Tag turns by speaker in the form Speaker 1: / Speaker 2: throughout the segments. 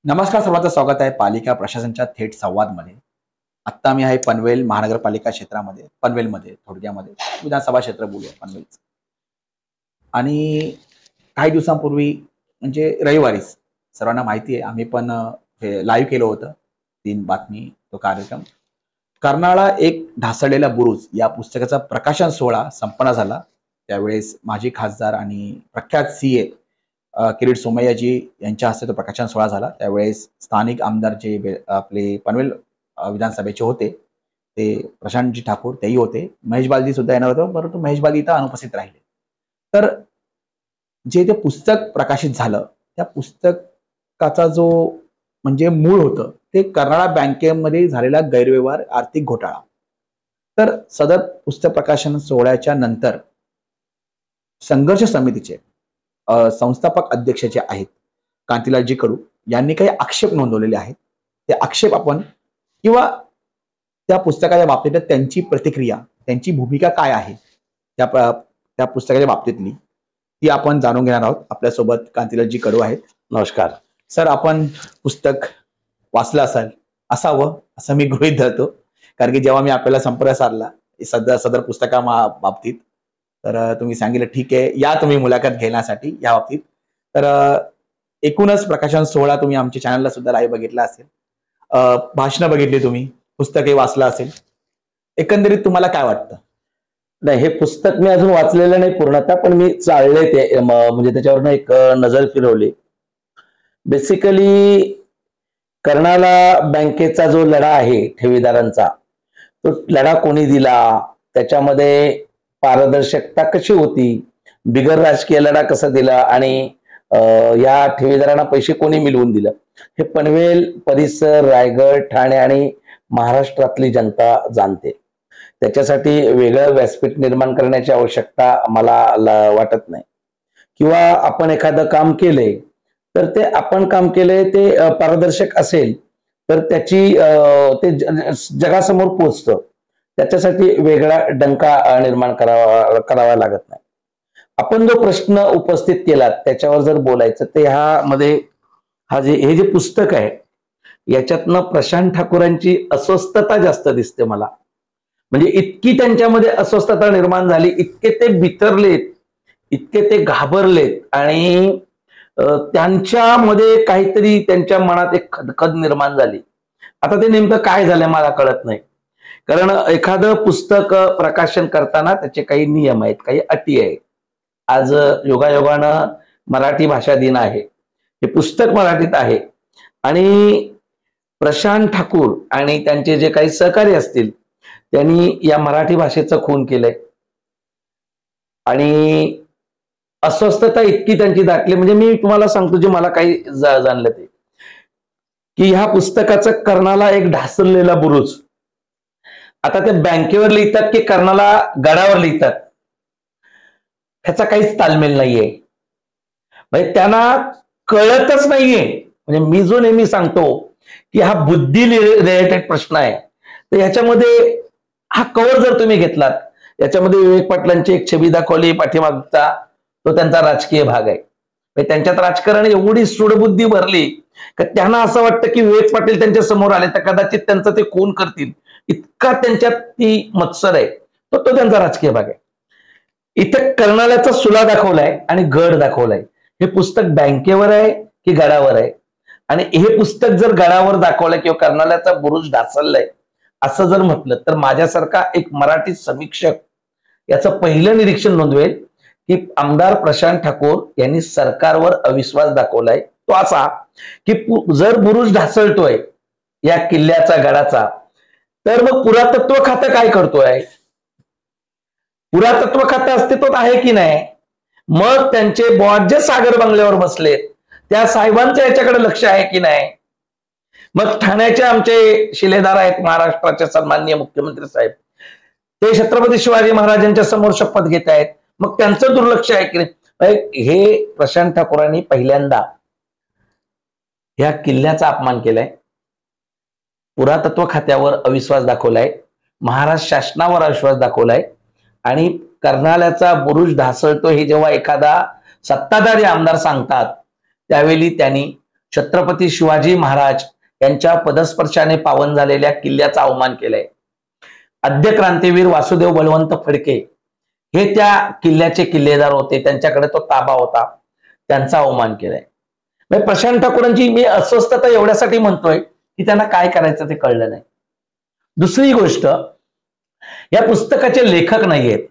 Speaker 1: नमस्कार, सर्वांचं स्वागत आहे पालिका प्रशासनाच्या थेट संवादमध्ये. आत्ता मी आहे पनवेल महानगरपालिका क्षेत्रामध्ये, पनवेलमध्ये थोडक्यामध्ये विधानसभा क्षेत्र बोलूया पनवेलचं. आणि काही दिवसांपूर्वी म्हणजे रविवारीच सर्वांना माहिती आहे आम्ही पण लाईव्ह केलं होतं 3 बातमी तो कार्यक्रम. कर्नाळा एक ढासळलेला बुरुज या पुस्तकाचा प्रकाशन सोहळा संपन्न झाला. त्यावेळेस माजी खासदार आणि प्रख्यात सीए किरीट सोमय्याजी यांच्या हस्ते तो प्रकाशन सोहळा झाला. त्यावेळेस स्थानिक आमदार जे आपले पनवेल विधानसभेचे होते ते प्रशांतजी ठाकूर तेही होते. महेश बालदी सुद्धा येणार होते, परंतु महेश बालदी इथं अनुपस्थित राहिले. तर जे ते पुस्तक प्रकाशित झालं त्या पुस्तकाचा जो म्हणजे मूळ होतं ते कर्नाळा बँकेमध्ये झालेला गैरव्यवहार, आर्थिक घोटाळा. तर सदर पुस्तक प्रकाशन सोहळ्याच्या नंतर संघर्ष समितीचे संस्थापक अध्यक्ष जे आहेत कांतीलालजी कडू यांनी काही आक्षेप नोंदवलेले आहेत. ते आक्षेप आपण किंवा त्या पुस्तकाच्या बाबतीत त्यांची प्रतिक्रिया, त्यांची भूमिका काय आहे त्या पुस्तकाच्या बाबतीतली ती आपण जाणून घेणार आहोत. आपल्यासोबत कांतीलालजी कडू आहेत. नमस्कार सर. आपण पुस्तक वाचलं असावं असं मी गृहीत धरतो, कारण की जेव्हा मी आपल्याला संपर्क साधला सदर पुस्तका बाबतीत तर तुम्ही सांगितलं ठीक आहे या तुम्ही मुलाखत घेण्यासाठी या बाबतीत. तर एकूणच प्रकाशन सोहळा तुम्ही आमच्या चॅनलला सुद्धा लाईव्ह बघितला असेल, भाषणं बघितली तुम्ही, पुस्तकही वाचलं असेल. एकंदरीत तुम्हाला काय वाटतं?
Speaker 2: नाही, हे पुस्तक मी अजून वाचलेलं नाही पूर्णतः, पण मी चालले ते म्हणजे त्याच्यावरनं एक नजर फिरवली. बेसिकली कर्नाळा बँकेचा जो लढा आहे ठेवीदारांचा, तो लढा कोणी दिला, त्याच्यामध्ये पारदर्शकता कशी होती, बिगर राजकीय लढा कसा दिला आणि या ठेवीदारांना पैसे कोणी मिळवून दिलं, हे पनवेल परिसर, रायगड, ठाणे आणि महाराष्ट्रातली जनता जाणते. त्याच्यासाठी वेगळं व्यासपीठ निर्माण करण्याची आवश्यकता मला वाटत नाही. किंवा आपण एखादं काम केले तर ते आपण काम केले ते पारदर्शक असेल तर त्याची ते जगासमोर पोचतं. त्याच्यासाठी वेगळा डंका निर्माण करावा लागत नाही. आपण जो प्रश्न उपस्थित केला त्याच्यावर जर बोलायचं ते हे जे पुस्तक आहे याच्यातनं प्रशांत ठाकूरांची अस्वस्थता जास्त दिसते मला. म्हणजे इतकी त्यांच्यामध्ये अस्वस्थता निर्माण झाली, इतके ते बिथरलेत, इतके ते घाबरलेत आणि त्यांच्यामध्ये काहीतरी त्यांच्या मनात एक खदखद निर्माण झाली. आता ते नेमकं काय झालंय मला कळत नाही, कारण एखादं पुस्तक प्रकाशन करताना त्याचे काही नियम आहेत, काही अटी आहेत. आज योगायोगानं मराठी भाषा दिन आहे, हे पुस्तक मराठीत आहे आणि प्रशांत ठाकूर आणि त्यांचे जे काही सहकारी असतील त्यांनी या मराठी भाषेचं खून केलंय आणि अस्वस्थता इतकी त्यांची दाटली. म्हणजे मी तुम्हाला सांगतो जे मला काही जाणलं ते की ह्या पुस्तकाचं कर्णाला एक ढासळलेला बुरुज. आता ते बँकेवर लिहितात की कर्णाला गडावर लिहितात, ह्याचा काहीच तालमेल नाहीये. म्हणजे त्यांना कळतच नाहीये. म्हणजे मी जो नेहमी सांगतो की हा बुद्धी रिलेटेड प्रश्न आहे, तर ह्याच्यामध्ये हा कव्हर जर तुम्ही घेतलात याच्यामध्ये विवेक पाटलांची एक छबी दाखवली पाठीमागचा, तो त्यांचा राजकीय भाग आहे. त्यांच्यात राजकारण एवढी सूडबुद्धी भरली की त्यांना असं वाटतं की विवेक पाटील त्यांच्या समोर आले तर कदाचित त्यांचं ते खून करतील, इतका त्यांच्यात ती मत्सर आहे. तो त्यांचा राजकीय भाग आहे. इथे कर्नाळ्याचा सुला दाखवलाय आणि गड दाखवलाय. हे पुस्तक बँकेवर आहे की गडावर आहे? आणि हे पुस्तक जर गडावर दाखवलंय किंवा कर्नाळ्याचा बुरुज ढासळलाय असं जर म्हटलं तर माझ्यासारखा एक मराठी समीक्षक याचं पहिलं निरीक्षण नोंदवेल की आमदार प्रशांत ठाकूर यांनी सरकारवर अविश्वास दाखवलाय. तो असा की जर बुरुज ढासळतोय या किल्ल्याचा, गडाचा, तर मग पुरातत्व खातं काय करतोय? पुरातत्व खातं अस्तित्वात आहे की नाही? मग त्यांचे बॉस जे सागर बंगल्यावर बसलेत त्या साहेबांचं याच्याकडे लक्ष आहे की नाही? मग ठाण्याचे आमचे शिलेदार आहेत महाराष्ट्राचे सन्माननीय मुख्यमंत्री साहेब, ते छत्रपती शिवाजी महाराजांच्या समोर शपथ घेत आहेत, मग त्यांचं दुर्लक्ष आहे की नाही? हे प्रशांत ठाकूरांनी पहिल्यांदा या किल्ल्याचा अपमान केलाय, पुरातत्व खात्यावर अविश्वास दाखवलाय, महाराष्ट्र शासनावर अविश्वास दाखवलाय आणि कर्नाळ्याचा बुरुज ढासळतो हे जेव्हा एखादा सत्ताधारी आमदार सांगतात त्यावेळी त्यांनी छत्रपती शिवाजी महाराज यांच्या पदस्पर्शाने पावन झालेल्या किल्ल्याचा अवमान केलाय. आद्य क्रांतीवीर वासुदेव बळवंत फडके हे त्या किल्ल्याचे किल्लेदार होते, त्यांच्याकडे तो ताबा होता, त्यांचा अवमान केलाय. म्हणजे प्रशांत ठाकूरांची मी अस्वस्थता एवढ्यासाठी म्हणतोय की त्यांना काय करायचं ते कळलं नाही. दुसरी गोष्ट, या पुस्तकाचे लेखक नाहीयेत.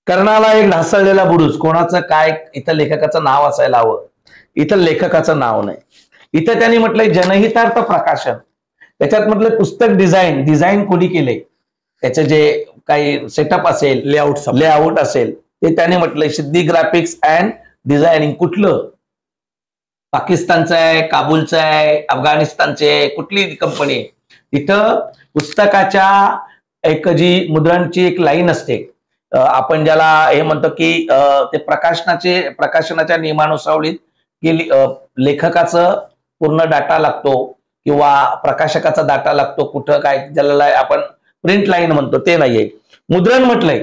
Speaker 2: कर्णाला एक ढासळलेला बुरुज, कोणाचं काय, इथं लेखकाचं नाव असायला हवं, इथं लेखकाचं नाव नाही. इथं त्यांनी म्हटलंय जनहितार्थ प्रकाशन, त्याच्यात म्हटलं पुस्तक डिझाईन कोणी केले, त्याचं जे काही सेटअप असेल, लेआउट असेल ते त्याने म्हटलंय सिद्धी ग्राफिक्स अँड डिझायनिंग. कुठलं? पाकिस्तानचं आहे, काबूलचं आहे, अफगाणिस्तानचे आहे, कुठली कंपनी आहे? तिथं पुस्तकाच्या एक जी मुद्रणची एक लाईन असते, आपण ज्याला हे म्हणतो की ते प्रकाशनाच्या नियमानुसावलीत की लेखकाचं पूर्ण डाटा लागतो किंवा प्रकाशकाचा डाटा लागतो, कुठं काय, ज्याला आपण प्रिंट लाईन म्हणतो, ते नाहीये. मुद्रण म्हटलंय,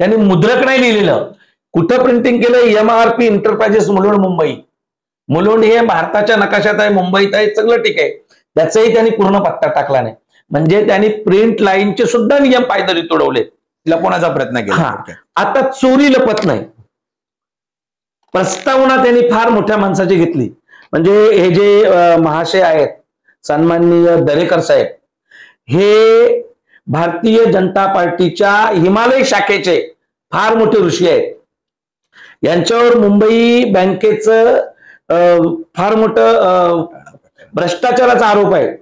Speaker 2: त्यांनी मुद्रक नाही लिहिलेलं. कुठं प्रिंटिंग केलंय? MRP enterprises Mulund, Mumbai. मुलुंड हे भारताच्या नकाशात आहे, मुंबईत आहे, सगळं ठीक आहे. त्याचाही त्यांनी पूर्ण पत्ता टाकला नाही. म्हणजे त्यांनी प्रिंट लाईनचे सुद्धा नियम पायदळी तोडवले, लपवण्याचा प्रयत्न केला. आता चोरी लपत नाही. प्रस्तावना त्यांनी फार मोठ्या माणसाची घेतली. म्हणजे हे जे महाशय आहेत, सन्माननीय दरेकर साहेब, हे भारतीय जनता पार्टीच्या हिमालय शाखेचे फार मोठे ऋषी आहेत. यांच्यावर मुंबई बँकेचं फार मोठं भ्रष्टाचाराचा आरोप आहे.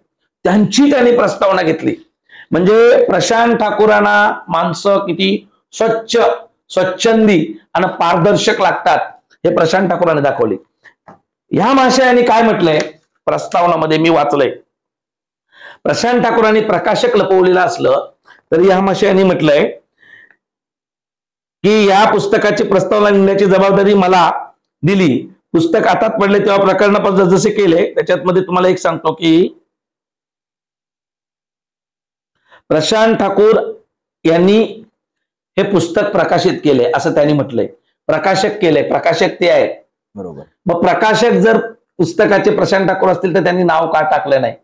Speaker 2: त्यांची त्यांनी प्रस्तावना घेतली. म्हणजे प्रशांत ठाकूरांना माणसं किती स्वच्छंदी आणि पारदर्शक लागतात हे प्रशांत ठाकूरांनी दाखवले. ह्या महाशयाने काय म्हटलंय प्रस्तावनामध्ये, मी वाचलंय. प्रशांत ठाकूरांनी प्रकाशक लपवलेलं असलं तरी ह्या महाशयाने म्हटलंय की या पुस्तकाची प्रस्तावना लिहिण्याची जबाबदारी मला दिली. पुस्तक हातात पडले तेव्हा प्रकरणापासून जसे केले, त्याच्यात मध्ये तुम्हाला एक सांगतो की प्रशांत ठाकूर यांनी हे पुस्तक प्रकाशित केले असं त्यांनी म्हटलंय. प्रकाशक केले, प्रकाशक ते आहेत, बरोबर. मग प्रकाशक जर पुस्तकाचे प्रशांत ठाकूर असतील तर त्यांनी नाव का टाकलं नाही?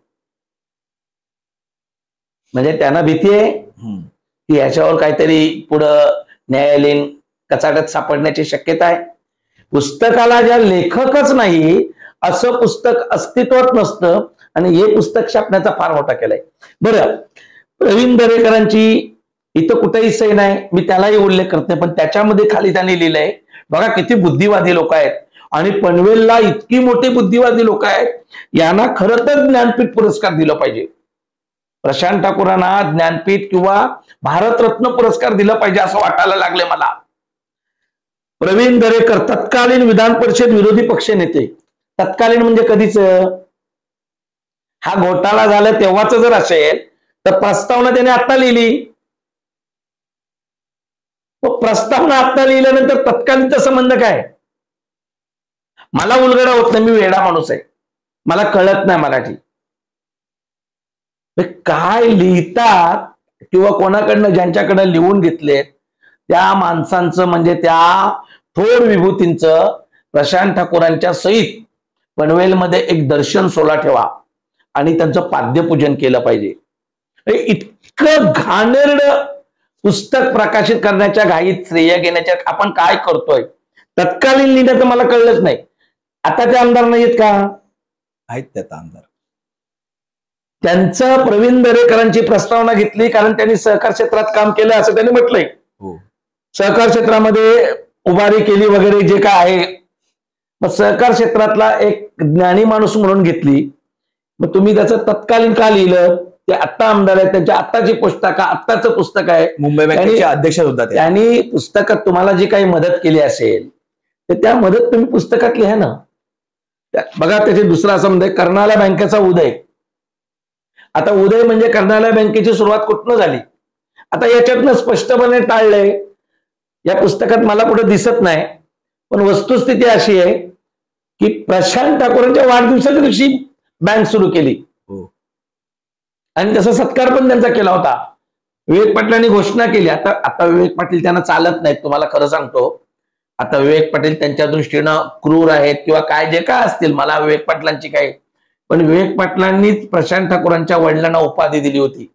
Speaker 2: म्हणजे त्यांना भीती आहे की याच्यावर काहीतरी पुढं न्यायालयीन कचाट्यात सापडण्याची शक्यता आहे. पुस्तकाला ज्या लेखकच नाही असं पुस्तक अस्तित्वात नसतं आणि हे पुस्तक छापण्याचा फार मोठा केलाय. बरं, प्रवीण दरेकरांची इथं कुठेही सही नाही, मी त्यालाही उल्लेख करते, पण त्याच्यामध्ये खाली त्यांनी लिहिलंय बघा किती बुद्धिवादी लोक आहेत आणि पनवेलला इतकी मोठी बुद्धिवादी लोक आहेत, यांना खरं तर ज्ञानपीठ पुरस्कार दिला पाहिजे. प्रशांत ठाकूरांना ज्ञानपीठ किंवा भारतरत्न पुरस्कार दिला पाहिजे असं वाटायला लागले मला. प्रवीण दरेकर तत्कालीन विधान परिषद विरोधी पक्ष नेते. तत्कालीन म्हणजे कधीच? हा घोटाळा झाला तेव्हाच जर असेल तर प्रस्तावना त्याने आता लिहिली. प्रस्तावना आता लिहिल्यानंतर तत्कालीनचा संबंध काय? मला उलगडा होत नाही, मी वेडा माणूस आहे, मला कळत नाही मराठी. काय लिहितात किंवा कोणाकडनं ज्यांच्याकडे लिहून घेतलेत त्या माणसांचं, म्हणजे त्या थोर विभूतींचं प्रशांत ठाकूरांच्या सहित पनवेलमध्ये एक दर्शन सोहळा ठेवा आणि त्यांचं पाद्यपूजन केलं पाहिजे. इतकं घाणेरडं पुस्तक प्रकाशित करण्याच्या घाईत श्रेय घेण्याच्या आपण काय करतोय? तत्कालीन लिहिण्याचं मला कळलंच नाही. आता ते आमदार नाहीत का?
Speaker 1: आहेत त्यात आमदार.
Speaker 2: त्यांचं प्रवीण दरेकरांची प्रस्तावना घेतली कारण त्यांनी सहकार क्षेत्रात काम केलं असं त्यांनी म्हटलंय. सहकार क्षेत्रामध्ये उभारी केली वगैरे जे काय आहे. मग सहकार क्षेत्रातला एक ज्ञानी माणूस म्हणून घेतली. मग तुम्ही त्याचं तत्कालीन का लिहिलं? ते आत्ता आमदार आहेत, त्यांच्या आत्ताची पुस्तक, आत्ताचं पुस्तक आहे,
Speaker 1: मुंबई बँकेचे अध्यक्ष होता.
Speaker 2: त्यांनी पुस्तकात तुम्हाला जी काही मदत केली असेल तर त्या मदत तुम्ही पुस्तकात लिहा ना. बघा त्याचे दुसरा असं म्हणजे कर्नाला बँकेचा उदय. आता उदय म्हणजे कर्नाला बँकेची सुरुवात कुठनं झाली? आता याच्यातनं स्पष्टपणे टाळलंय. या पुस्तकात मला कुठे दिसत नाही, पण वस्तुस्थिती अशी आहे की प्रशांत ठाकूरांच्या वाढदिवसाच्या दिवशी बँक सुरू केली आणि त्याचा सत्कार पण त्यांचा केला होता. विवेक पाटलांनी घोषणा केली. आता विवेक पाटील त्यांना चालत नाहीत, तुम्हाला खरं सांगतो. आता विवेक पाटील त्यांच्या दृष्टीनं क्रूर आहेत किंवा काय जे काय असतील, मला विवेक पाटलांची काय, पण विवेक पाटलांनीच प्रशांत ठाकूरांच्या वडिलांना उपाधी दिली होती,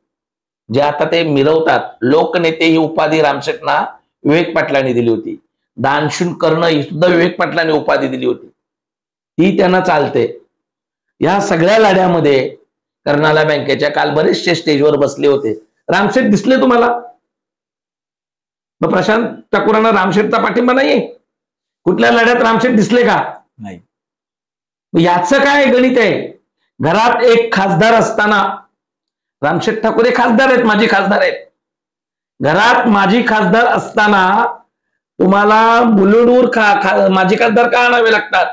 Speaker 2: जे आता ते मिरवतात लोकनेते, ही उपाधी रामशेठना विवेक पाटलांनी दिली होती. दानशूर कर्ण ही सुद्धा विवेक पाटलांनी उपाधी दिली होती, ती त्यांना चालते. या सगळ्या लढ्यामध्ये कर्नाला बँकेच्या काल बरेचसे स्टेजवर बसले होते. रामशेठ दिसले तुम्हाला? मग प्रशांत ठाकूरांना रामशेठचा पाठिंबा नाहीये? कुठल्या लढ्यात रामशेठ दिसले का?
Speaker 1: नाही.
Speaker 2: याचं काय गणित आहे? घरात एक खासदार असताना, रामशेठ ठाकूर हे खासदार आहेत, माजी खासदार आहेत, घरात माजी खासदार असताना तुम्हाला मुलुंडवर माजी खासदार का आणावे लागतात?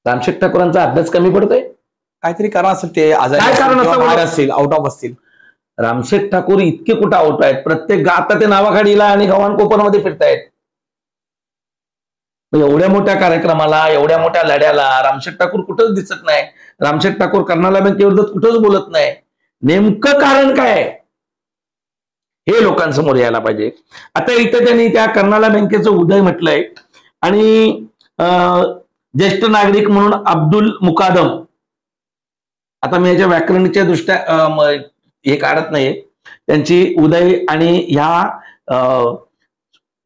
Speaker 2: रामशेठ ठाकूरांचा अभ्यास कमी पडतोय?
Speaker 1: काहीतरी कारण असेल, ते
Speaker 2: काय कारण
Speaker 1: असतील, आउट ऑफ असतील.
Speaker 2: रामशेठ ठाकूर इतके कुठं आउट आहेत? प्रत्येक आता ते नावाखाडीला आणि गव्हाण कोपरमध्ये फिरतायत. एवढ्या मोठ्या कार्यक्रमाला, एवढ्या मोठ्या लढ्याला रामशेठ ठाकूर कुठंच दिसत नाही. रामशेठ ठाकूर कर्नाला बँकेविरोधात कुठंच बोलत नाही. नेमकं कारण काय हे लोकांसमोर यायला पाहिजे. आता इथं त्यांनी त्या कर्नाला बँकेचं उदय म्हटलंय आणि ज्येष्ठ नागरिक म्हणून अब्दुल मुकादम, आता मी याच्या व्याकरणीच्या दृष्ट्या हे काढत नाहीये, त्यांची उदय आणि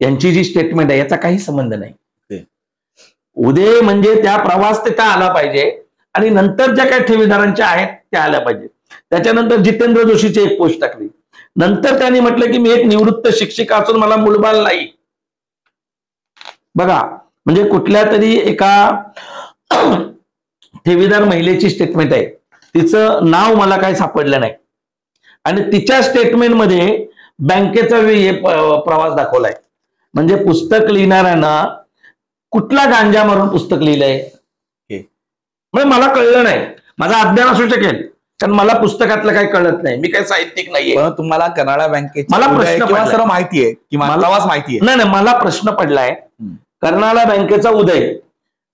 Speaker 2: यांची जी स्टेटमेंट आहे याचा काही संबंध नाही. उदय म्हणजे त्या प्रवास तिथं आला पाहिजे आणि नंतर ज्या काही ठेवीदारांच्या आहेत त्या आल्या पाहिजे. त्याच्यानंतर जितेंद्र जोशीची एक पोस्ट टाकली. नंतर त्यांनी म्हटलं की मी एक निवृत्त शिक्षिका असून मला मुलबाल नाही. बघा, म्हणजे कुठल्या तरी एका ठेवीदार महिलेची स्टेटमेंट आहे, तिचं नाव मला काही सापडलं नाही आणि तिच्या स्टेटमेंटमध्ये बँकेचा प्रवास दाखवलाय. म्हणजे पुस्तक लिहिणाऱ्यांना कुठला गांजा मारून पुस्तक लिहिलंय म्हणजे मला कळलं नाही. माझा अज्ञान असू शकेल, कारण मला पुस्तकातलं काही कळत नाही, मी काही साहित्यिक नाहीये.
Speaker 1: तुम्हाला कर्नाळा बँकेची
Speaker 2: मला प्रश्न
Speaker 1: सर्व माहिती आहे किंवा प्रवास माहिती आहे?
Speaker 2: नाही, मला प्रश्न पडलाय कर्नाळा बँकेचा उदय.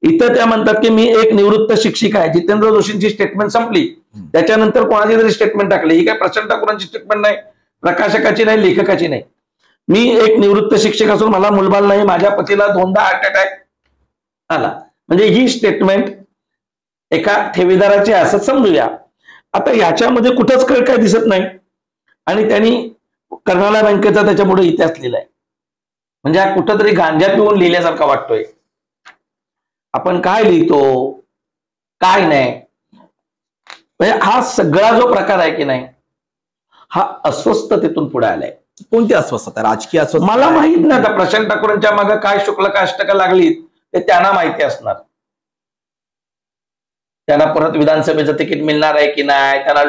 Speaker 2: इथं त्या म्हणतात की मी एक निवृत्त शिक्षिका आहे. जितेंद्र जोशींची स्टेटमेंट संपली, त्याच्यानंतर कोणाची तरी स्टेटमेंट टाकली. ही काय प्रशांत ठाकूरांची स्टेटमेंट नाही, प्रकाशकाची नाही, लेखकाची नाही. मी एक निवृत्त शिक्षक असून मला मुलबाल नाही, माझ्या पतीला 2दा हार्ट अटॅक आला. म्हणजे ही स्टेटमेंट एका ठेवीदाराची असं समजूया. आता याच्यामध्ये कुठंच काय दिसत नाही आणि त्यांनी कर्नाळा बँकेचा त्याच्यापुढे इतिहास लिहिलाय. म्हणजे हा कुठंतरी गांजा पिऊन लिहिल्यासारखा वाटतोय. आपण काय लिहितो काय नाही, म्हणजे हा सगळा जो प्रकार आहे की नाही, हा अस्वस्थतेतून पुढे आलाय.
Speaker 1: कोणती अस्वस्थता? राजकीय अस्वस्थता?
Speaker 2: मला माहित नाही. आता प्रशांत ठाकूरांच्या मागे काय शुक्ल काष्टकं लागली ते त्यांना माहिती असणार. त्यांना परत विधानसभेचं तिकीट मिळणार आहे की नाही, त्यांना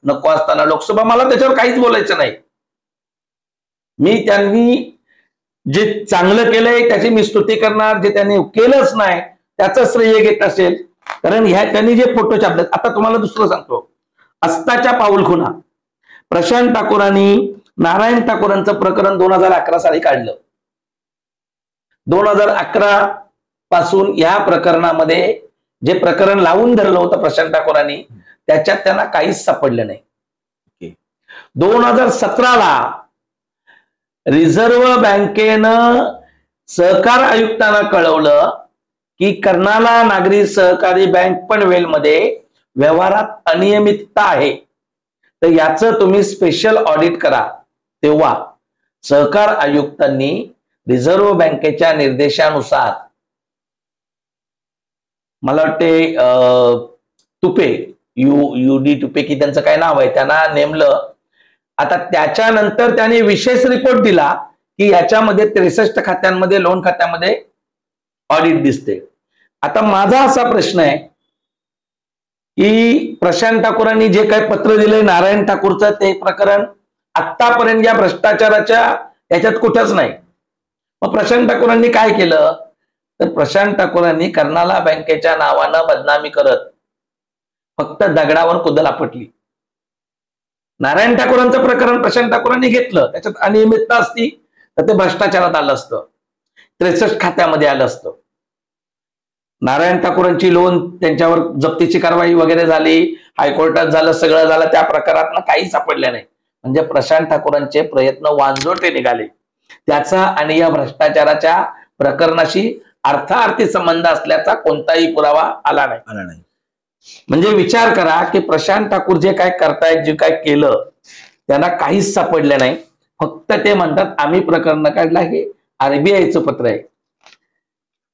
Speaker 2: नको असताना लोकसभा, मला त्याच्यावर काहीच बोलायचं नाही. त्यांनी जे चांगलं केलंय त्याची मी स्तुती करणार, जे त्यांनी केलंच नाही त्याचं श्रेय घेत असेल, कारण त्यांनी जे फोटो छापलेत. आता तुम्हाला दुसरं सांगतो, अस्ताच्या पाऊलखुणा. प्रशांत ठाकूरांनी नारायण ठाकूरांचं प्रकरण 2011 साली काढलं. 2011 पासून या प्रकरणामध्ये जे प्रकरण लावून धरलं होतं प्रशांत ठाकूरांनी, त्याच्यात त्यांना काहीच सापडलं नाही. 2017ला रिझर्व्ह बँकेनं सहकार आयुक्तांना कळवलं की कर्नाला नागरी सहकारी बँक पनवेलमध्ये व्यवहारात अनियमितता आहे, तर याचं तुम्ही स्पेशल ऑडिट करा. तेव्हा सहकार आयुक्तांनी रिझर्व्ह बँकेच्या निर्देशानुसार, मला वाटते तुपे, युडी तुपे की त्यांचं काय नाव आहे, त्यांना नेमलं. आता त्याच्यानंतर त्यांनी विशेष रिपोर्ट दिला की याच्यामध्ये 63 खात्यांमध्ये, लोन खात्यामध्ये ऑडिट दिसते. आता माझा असा प्रश्न आहे की प्रशांत ठाकूरांनी जे काही पत्र दिलंय नारायण ठाकूरचं, ते प्रकरण आतापर्यंत या भ्रष्टाचाराच्या याच्यात कुठंच नाही. मग प्रशांत ठाकूरांनी काय केलं, तर प्रशांत ठाकूरांनी कर्नाला बँकेच्या नावानं बदनामी करत फक्त दगडावर कुदल आपटली. नारायण ठाकूरांचं प्रकरण प्रशांत ठाकूरांनी घेतलं, त्याच्यात अनियमितता असती तर ते भ्रष्टाचारात आलं असतं, 63 खात्यामध्ये आलं असतं. नारायण ठाकूरांची लोन, त्यांच्यावर जप्तीची कारवाई वगैरे झाली, हायकोर्टात झालं, सगळं झालं, त्या प्रकारात काही सापडलं नाही. म्हणजे प्रशांत ठाकूरांचे प्रयत्न वांजोटे निघाले. त्याचा आणि या भ्रष्टाचाराच्या प्रकरणाशी अर्थार्थी संबंध असल्याचा कोणताही पुरावा आला नाही. म्हणजे विचार करा की प्रशांत ठाकूर जे काय करतायत, जे काय केलं, त्यांना काहीच सापडलं नाही. फक्त ते म्हणतात आम्ही प्रकरण काढलं, हे आरबीआयचं पत्र आहे.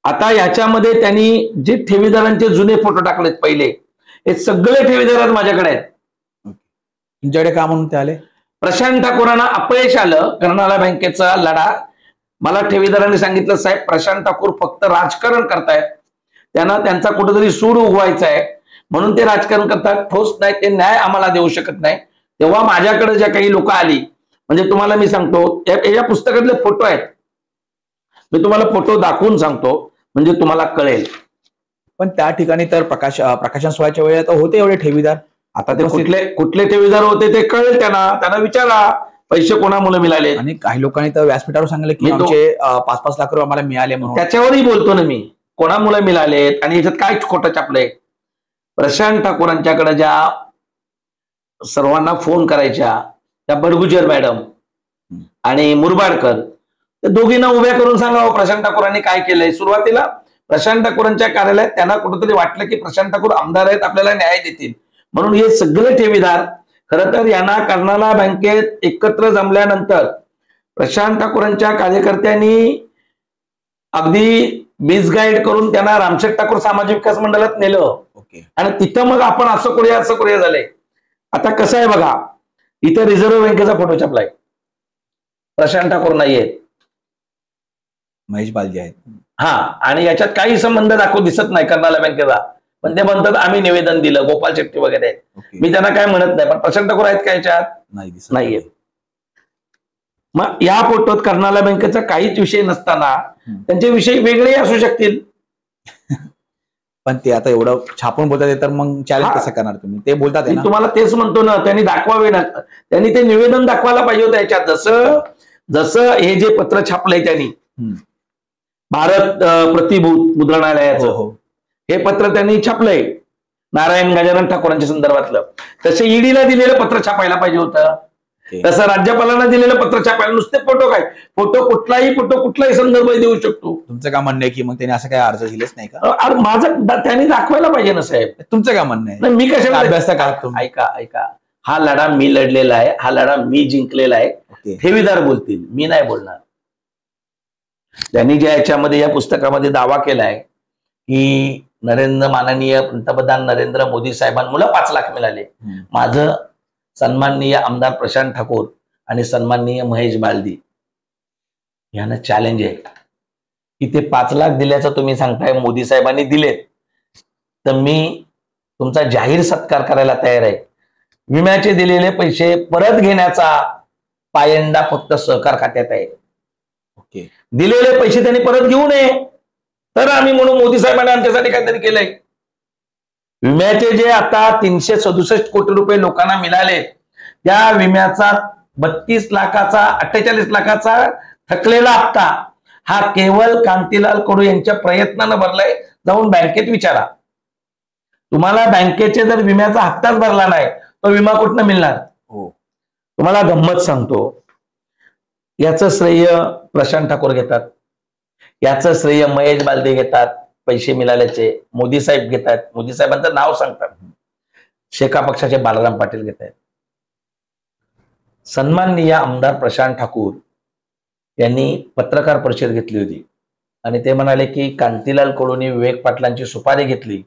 Speaker 2: आता याच्यामध्ये त्यांनी जे ठेवीदारांचे जुने फोटो टाकलेत पहिले, हे सगळे ठेवीदार माझ्याकडे आहेत.
Speaker 1: तुमच्याकडे का म्हणून ते आले?
Speaker 2: प्रशांत ठाकूरांना अपयश आलं कर्नाला बँकेचा लढा. मला ठेवीदारांनी सांगितलं, साहेब प्रशांत ठाकूर फक्त राजकारण करतायत, त्यांना त्यांचा कुठेतरी सूड उगवायचा आहे म्हणून ते राजकारण करतात, ठोस नाही, ते न्याय आम्हाला देऊ शकत नाही. तेव्हा माझ्याकडे ज्या काही लोक आली, म्हणजे तुम्हाला मी सांगतो, या पुस्तकातले फोटो आहेत, मी तुम्हाला फोटो दाखवून सांगतो म्हणजे तुम्हाला कळेल.
Speaker 1: पण त्या ठिकाणी तर प्रकाशन सोहळ्याच्या वेळेला तर होते एवढे ठेवीदार.
Speaker 2: आता ते कुठले ठेवीदार होते ते कळेल त्यांना विचारा, पैसे कोणामुळे मिळाले.
Speaker 1: आणि काही लोकांनी तर व्यासपीठावर सांगितलं की आमचे 5-5 लाख रुपये आम्हाला मिळाले म्हणून.
Speaker 2: त्याच्यावरही बोलतो ना मी, कोणामुळे मिळालेत आणि याच्यात काय खोटं छापलंय. प्रशांत ठाकूरांच्याकडे ज्या सर्वांना फोन करायच्या त्या बडगुजर मॅडम आणि मुरबाडकर, ते दोघींना उभ्या करून सांगावं प्रशांत ठाकूरांनी काय केलंय. सुरुवातीला प्रशांत ठाकूरांच्या कार्यालयात त्यांना कुठेतरी वाटलं की प्रशांत ठाकूर आमदार आहेत, आपल्याला न्याय देतील म्हणून हे सगळे ठेवीदार खरं तर यांना कर्नाला बँकेत एकत्र जमल्यानंतर प्रशांत ठाकूरांच्या कार्यकर्त्यांनी अगदी मिसगाईड करून त्यांना रामशेठ ठाकूर सामाजिक विकास मंडळात नेलं. आणि तिथं मग आपण असं करूया झालंय. आता कसं आहे बघा, इथं रिझर्व्ह बँकेचा फोटो छापलाय, प्रशांत ठाकूर नाहीये,
Speaker 1: महेश बालदी आहेत.
Speaker 2: हा, आणि याच्यात काही संबंध दिसत नाही कर्नाला बँकेचा, पण ते म्हणतात आम्ही निवेदन दिलं, गोपाल शेट्टी वगैरे आहेत. मी त्यांना काय म्हणत नाही, पण प्रशांत ठाकूर आहेत का याच्यात? नाहीये. मग या फोटोत कर्नाला बँकेचा काहीच विषय नसताना त्यांचे विषय वेगळे असू शकतील.
Speaker 1: पण ते आता एवढं छापून बोलतात तर मग चॅलेंज कसं करणार तुम्ही? ते बोलतात.
Speaker 2: मी तुम्हाला तेच म्हणतो ना, त्यांनी दाखवावे ना, त्यांनी ते निवेदन दाखवायला पाहिजे होतं याच्यात. जसं हे जे पत्र छापलंय त्यांनी भारत प्रतिभूत मुद्रणालयाचं, हे पत्र त्यांनी छापलंय नारायण गजानन ठाकूरांच्या संदर्भातलं, तसे ईडीला दिलेलं पत्र छापायला पाहिजे होतं. तसं राज्यपालांना दिलेलं पत्र छापायला, नुसते फोटो काय, कुठलाही संदर्भ देऊ शकतो.
Speaker 1: तुमचं काय म्हणणं आहे की मग त्यांनी असं काय अर्ज दिलेच नाही का?
Speaker 2: माझं त्यांनी दाखवायला पाहिजे ना साहेब.
Speaker 1: तुमचं काय म्हणणं आहे?
Speaker 2: मी कशाला
Speaker 1: अभ्यास करतो?
Speaker 2: ऐका, हा लढा मी लढलेला आहे, हा लढा मी जिंकलेला आहे. ठेवीदार बोलतील, मी नाही बोलणार. त्यांनी ज्या याच्यामध्ये या पुस्तकामध्ये दावा केलाय की माननीय पंतप्रधान नरेंद्र मोदी साहेबांमुळे 5 लाख मिळाले, माझं सन्माननीय आमदार प्रशांत ठाकूर आणि सन्माननीय महेश बालदी यांना चॅलेंज आहे की ते 5 लाख दिल्याचं तुम्ही सांगताय मोदी साहेबांनी दिलेत, तर मी तुमचा जाहीर सत्कार करायला तयार आहे. विम्याचे दिलेले पैसे परत घेण्याचा पायंडा फक्त सहकार खात्यात आहे. दिलेले पैसे त्यांनी परत घेऊ नये, तर आम्ही म्हणून मोदी साहेबांनी आमच्यासाठी काहीतरी केलंय. विम्याचे जे आता 367 कोटी रुपये लोकांना मिळाले, त्या विम्याचा 32 लाखाचा 48 लाखाचा थकलेला हप्ता हा केवळ कांतीलाल कडू यांच्या प्रयत्नानं भरलाय. जाऊन बँकेत विचारा. तुम्हाला बँकेचे जर विम्याचा हप्ताच भरला नाही तो विमा कुठनं मिळणार? तुम्हाला गंमत सांगतो, याचं श्रेय प्रशांत ठाकूर घेतात, याचं श्रेय महेश बालदे घेतात, पैसे मिळाल्याचे मोदी साहेब घेतात, मोदी साहेबांचं नाव सांगतात, शेका पक्षाचे बाळाराम पाटील घेत आहेत. सन्माननीय आमदार प्रशांत ठाकूर यांनी पत्रकार परिषद घेतली होती आणि ते म्हणाले की कांतीलाल कडूंनी विवेक पाटलांची सुपारी घेतली,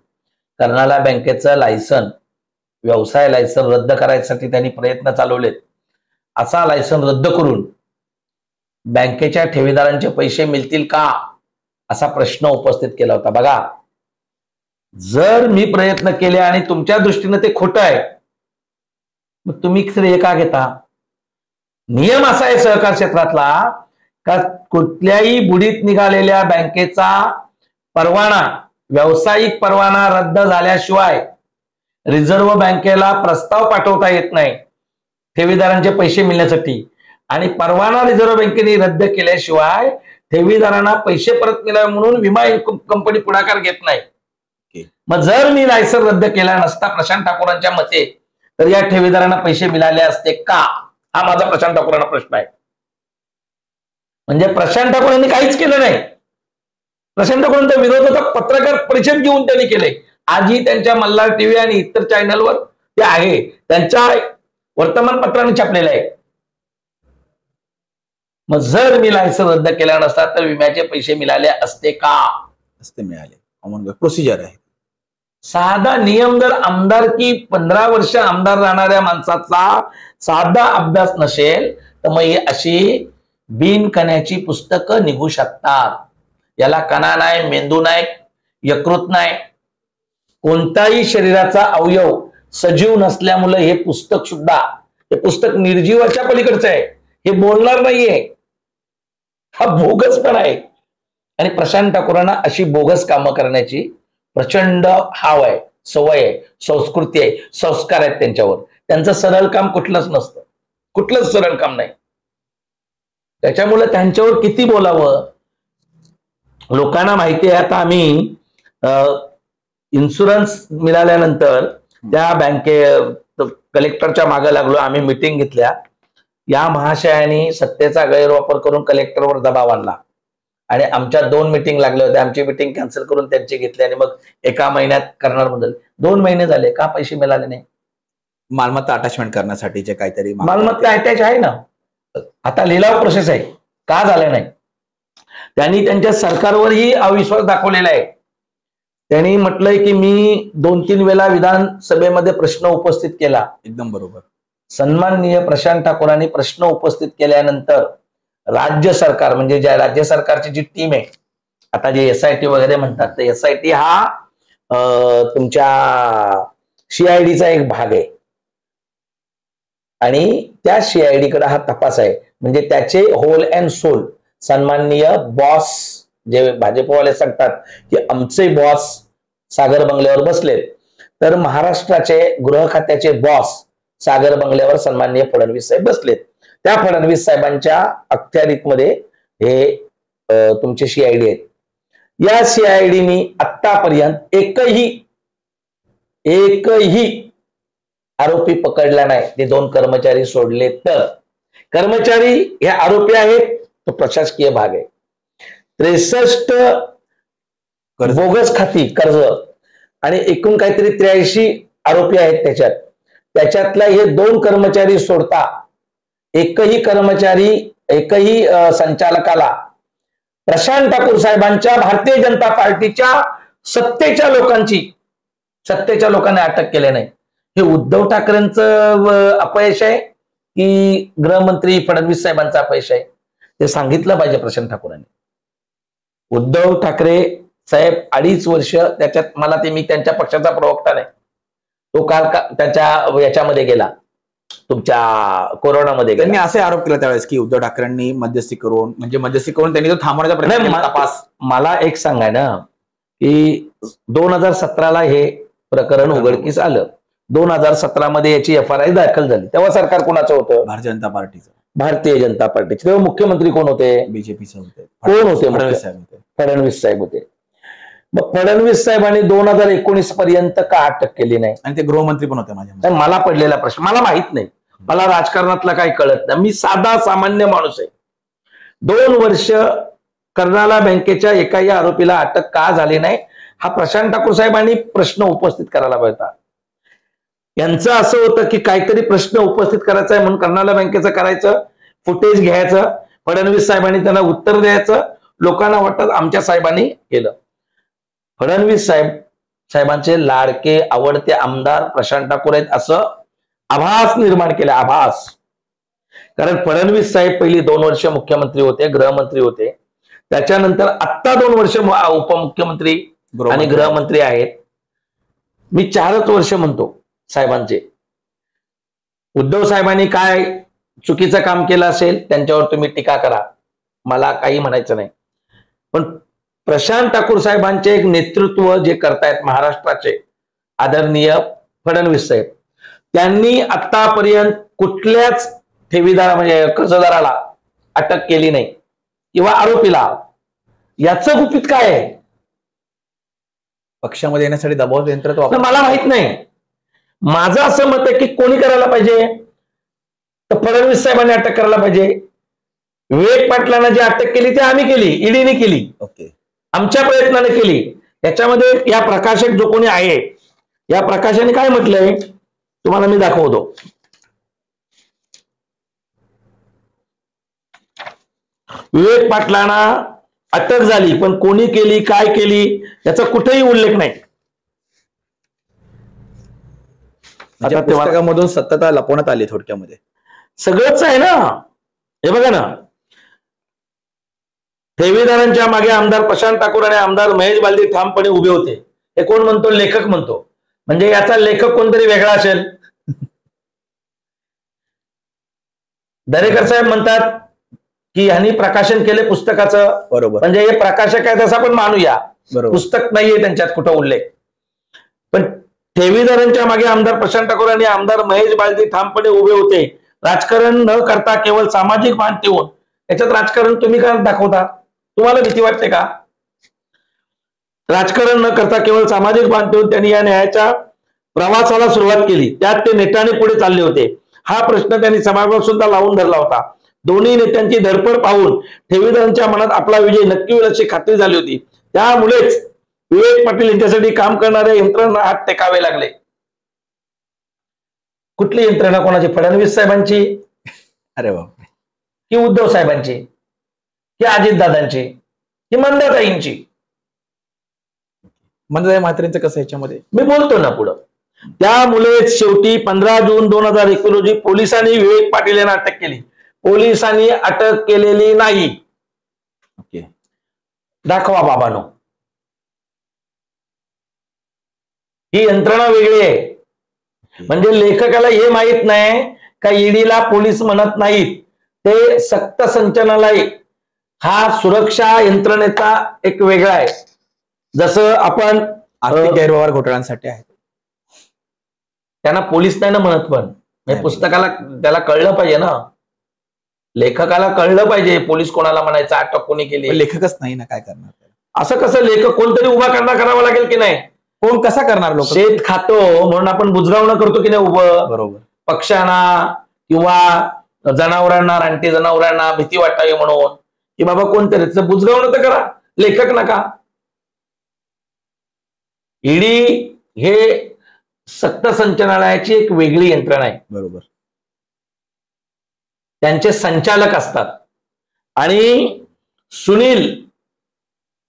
Speaker 2: कर्नाला बँकेचं लायसन, व्यवसाय लायसन रद्द करायसाठी त्यांनी प्रयत्न चालवलेत, असा लायसन रद्द करून बँकेच्या ठेवीदारांचे पैसे मिळतील का असा प्रश्न उपस्थित केला होता. बघा, जर मी प्रयत्न केले आणि तुमच्या दृष्टीने ते खोटं आहे, मग तुम्ही श्रेय का घेता? नियम असा आहे सहकार क्षेत्रातला का कुठल्याही बुडीत निघालेल्या बँकेचा परवाना, व्यावसायिक परवाना रद्द झाल्याशिवाय रिझर्व्ह बँकेला प्रस्ताव पाठवता येत नाही ठेवीदारांचे पैसे मिळण्यासाठी, आणि परवाना रिझर्व्ह बँकेने रद्द केल्याशिवाय ठेवीदारांना पैसे परत मिळावे म्हणून विमा कंपनी पुढाकार घेत नाही. मग जर मी लायसन रद्द केला नसता प्रशांत ठाकूरांच्या मते, तर या ठेवीदारांना पैसे मिळाले असते का? हा माझा प्रशांत ठाकूरांना प्रश्न आहे. म्हणजे प्रशांत ठाकूर यांनी काहीच केलं नाही, प्रशांत ठाकूरांचा विरोध होता, पत्रकार परिषद घेऊन त्यांनी केले. आजही त्यांच्या मल्हार टीव्ही आणि इतर चॅनलवर ते आहे, त्यांच्या वर्तमानपत्राने छापलेलं आहे. मग जर मी लायसन रद्द केला नसता तर विम्याचे पैसे मिळाले असते का?
Speaker 1: असते मिळाले. कॉमन प्रोसिजर आहे.
Speaker 2: साधा नियम. जर आमदारकी 15 वर्ष आमदार राहणाऱ्या माणसाचा साधा अभ्यास नसेल तर मग ही अशी बिनकण्याची पुस्तकं निघू शकतात. याला कणा नाही, मेंदू नाही, यकृत नाही, कोणताही शरीराचा अवयव सजीव नसल्यामुळे हे पुस्तक सुद्धा, हे पुस्तक निर्जीवाच्या पलीकडचं आहे. हे बोलणार नाहीये, हा बोगस पण आहे. आणि प्रशांत ठाकूरांना अशी बोगस कामं करण्याची प्रचंड हाव आहे, सवय आहे, संस्कृती आहे, संस्कार आहेत त्यांच्यावर. त्यांचं सरळ काम कुठलंच नसतं, कुठलंच सरळ काम नाही. त्याच्यामुळे त्यांच्यावर किती बोलावं. लोकांना माहिती आहे. आता आम्ही इन्शुरन्स मिळाल्यानंतर त्या कलेक्टरच्या मागे लागलो. आम्ही मिटिंग घेतल्या. या महाशयाने सत्तेचा गैरवापर करून कलेक्टरवर दबाव आणला आणि आमच्या 2 मिटिंग लागल्या होत्या. आमची मिटिंग कॅन्सल करून त्यांची घेतली आणि मग 1 महिन्यात करणार म्हणून 2 महिने झाले, का पैसे मिळाले नाही?
Speaker 1: मालमत्ता अटॅचमेंट करण्यासाठीचे काहीतरी
Speaker 2: मालमत्ता अटॅच आहे ना, आता लिलाव प्रोसेस आहे, का झालं नाही? त्यांनी त्यांच्या सरकारवरही अविश्वास दाखवलेला आहे. त्यांनी म्हटलंय की मी 2-3 वेळा विधानसभेमध्ये प्रश्न उपस्थित केला.
Speaker 1: एकदम बरोबर.
Speaker 2: सन्माननीय प्रशांत ठाकूरांनी प्रश्न उपस्थित केल्यानंतर राज्य सरकार, म्हणजे ज्या राज्य सरकारची जी टीम आहे, आता जे SIT वगैरे म्हणतात, तर SIT हा तुमच्या CIDचा एक भाग आहे आणि त्या CID कडे हा तपास आहे. म्हणजे त्याचे होल अँड सोल सन्माननीय बॉस, जे भाजपवाले सांगतात की आमचे बॉस सागर बंगल्यावर बसलेत, तर महाराष्ट्राचे गृह खात्याचे बॉस सागर बंगल्यावर सन्माननीय फडणवीस साहेब बसलेत. त्या फडणवीस साहेबांच्या अखत्यारीतमध्ये हे तुमचे CID आहेत. या CIDनी आतापर्यंत एकही आरोपी पकडला नाही. ते 2 कर्मचारी सोडले. तर कर्मचारी हे आरोपी आहेत, तो प्रशासकीय भाग आहे. 63 बोगस खाती कर्ज आणि एकूण काहीतरी 83 आरोपी आहेत त्याच्यातला हे 2 कर्मचारी सोडता एकही कर्मचारी, एकही संचालकाला प्रशांत ठाकूर साहेबांच्या भारतीय जनता पार्टीच्या सत्तेच्या लोकांनी अटक केले नाही. हे उद्धव ठाकरेंचं अपयश आहे की गृहमंत्री फडणवीस साहेबांचं अपयश आहे? ते सांगितलं पाहिजे प्रशांत ठाकूरांनी. उद्धव ठाकरे साहेब 2.5 वर्ष त्याच्यात, मला ते, मी त्यांच्या पक्षाचा प्रवक्ता नाही, तो काल त्याच्या याच्यामध्ये गेला, तुमच्या कोरोनामध्ये.
Speaker 1: त्यांनी असे आरोप केला त्यावेळेस की उद्धव ठाकरेंनी मध्यस्थी करून त्यांनी तो थांबवण्याचा प्रयत्न केला. तपास.
Speaker 2: मला एक सांगाय ना की 2017ला हे प्रकरण उघडकीस आलं. 2017 मध्ये याची FIR दाखल झाली. तेव्हा सरकार कोणाचं होतं?
Speaker 1: भारतीय जनता पार्टीचं.
Speaker 2: भारतीय जनता पार्टीचे. तेव्हा मुख्यमंत्री कोण होते?
Speaker 1: BJPचे होते.
Speaker 2: कोण होते? फडणवीस साहेब होते. मग फडणवीस साहेबांनी 2019 पर्यंत का अटक केली नाही?
Speaker 1: आणि ते गृहमंत्री पण होते. माझ्या
Speaker 2: मला पडलेला प्रश्न, मला माहित नाही, मला राजकारणातला काही कळत नाही, मी साधा सामान्य माणूस आहे. 2 वर्ष कर्नाला बँकेच्या एकाही आरोपीला अटक का झाली नाही, हा प्रशांत ठाकूर साहेबांनी प्रश्न उपस्थित करायला पाहिजे. यांचं असं होतं की काहीतरी प्रश्न उपस्थित करायचा आहे म्हणून कर्नाला बँकेचं करायचं, फुटेज घ्यायचं, फडणवीस साहेबांनी त्यांना उत्तर द्यायचं. लोकांना वाटतं आमच्या साहेबांनी केलं. फडणवीस साहेबांचे लाडके आवडते आमदार प्रशांत ठाकूर आहेत असं आभास निर्माण केला. आभास. कारण फडणवीस साहेब पहिली 2 वर्ष मुख्यमंत्री होते, गृहमंत्री होते. त्याच्यानंतर आत्ता 2 वर्ष उपमुख्यमंत्री आणि गृहमंत्री आहेत. मी 4च वर्ष म्हणतो साहेबांचे. उद्धव साहेबांनी काय चुकीचं काम केलं असेल त्यांच्यावर तुम्ही टीका करा, मला काही म्हणायचं नाही. पण प्रशांत ठाकूर साहेबांचे एक नेतृत्व जे करतायत महाराष्ट्राचे आदरणीय फडणवीस साहेब, त्यांनी आतापर्यंत कुठल्याच ठेवीदार म्हणजे कर्जदाराला अटक केली नाही किंवा आरोपीला. याचं गुपित काय आहे?
Speaker 1: पक्षामध्ये येण्यासाठी दबाव यंत्र
Speaker 2: मला माहित नाही. माझं असं मत आहे की कोणी करायला पाहिजे, तर फडणवीस साहेबांनी अटक करायला पाहिजे. विवेक पाटलांना जी अटक केली ती आम्ही केली, ईडीने केली.
Speaker 1: ओके.
Speaker 2: आमच्या प्रयत्नाने केली. त्याच्यामध्ये या प्रकाशक जो कोणी आहे, या प्रकाशाने काय म्हटलंय तुम्हाला मी दाखवतो. विवेक पाटलांना अटक झाली, पण कोणी केली, काय केली याचा कुठेही उल्लेख नाही.
Speaker 1: आता पुस्तकामधून सत्यता लपवण्यात आली थोडक्यामध्ये.
Speaker 2: सगळंच आहे ना. हे बघा ना, ठेवीदारांच्या मागे आमदार प्रशांत ठाकूर आणि आमदार महेश बालदी ठामपणे उभे होते. हे कोण म्हणतो? लेखक म्हणतो. म्हणजे याचा लेखक कोणतरी वेगळा असेल. दरेकर साहेब म्हणतात की ह्यांनी प्रकाशन केले पुस्तकाचं, बरोबर, म्हणजे हे प्रकाशक आहे तसं आपण मानूया, पुस्तक नाहीये त्यांच्यात कुठं उल्लेख. पण ठेवीदारांच्या मागे आमदार प्रशांत ठाकूर आणि आमदार महेश बालदी ठामपणे उभे होते. राजकारण न करता केवळ सामाजिक भान ठेवून. याच्यात राजकारण तुम्ही काय दाखवता? तुम्हाला भीती वाटते का? राजकारण न करता केवळ सामाजिक भान ठेवून त्यांनी या न्यायाच्या प्रवासाला सुरुवात केली. त्यात ते नेटाने पुढे चालले होते. हा प्रश्न त्यांनी सभागृहात सुद्धा लावून धरला होता. दोन्ही नेत्यांची धडपड पाहून ठेवीदारांच्या मनात आपला विजय नक्की होईल अशी खात्री झाली होती. त्यामुळेच विवेक पाटील यांच्यासाठी काम करणाऱ्या यंत्रणांना हात टेकावे लागले. कुठली यंत्रणा? कोणाची? फडणवीस साहेबांची?
Speaker 1: अरे बाप.
Speaker 2: की उद्धव साहेबांची? की अजितदादांची? की मंदाताईंची?
Speaker 1: मंदाताई म्हात्रेंचं कसं याच्यामध्ये?
Speaker 2: मी बोलतो ना पुढं. त्यामुळेच शेवटी 15 जून 2021 रोजी पोलिसांनी विवेक पाटील यांना अटक केली. पोलिसांनी अटक केलेली नाही.
Speaker 1: ओके,
Speaker 2: दाखवा बाबांनो. ही यंत्रणा वेगळी आहे. म्हणजे लेखकाला हे माहित नाही का ईडीला पोलीस म्हणत नाहीत, ते सक्त संचालनालय हा सुरक्षा यंत्रणेचा एक वेगळा आहे. जसं आपण
Speaker 1: आर्थिक गैरव्यवहार घोटाळ्यांसाठी आहे,
Speaker 2: त्यांना पोलीस नाही ना म्हणत. पण पुस्तकाला त्याला कळलं पाहिजे ना, लेखकाला कळलं पाहिजे पोलीस कोणाला म्हणायचं, अटक कोणी केली.
Speaker 1: लेखकच नाही ना, काय करणार? असं
Speaker 2: कसं लेखक? कोणतरी उभा करावा लागेल की नाही?
Speaker 1: कोण कसा करणार? लोक
Speaker 2: शेत खातो म्हणून आपण बुजगावणं करतो की नाही उभं.
Speaker 1: बरोबर.
Speaker 2: पक्ष्यांना किंवा जनावरांना, रानटी जनावरांना भीती वाटावी म्हणून की बाबा कोणतरी बुजगावणं तर करा, लेखक नका. ईडी हे सक्त संचालनालयाची एक वेगळी यंत्रणा आहे.
Speaker 1: बरोबर.
Speaker 2: त्यांचे संचालक असतात. आणि सुनील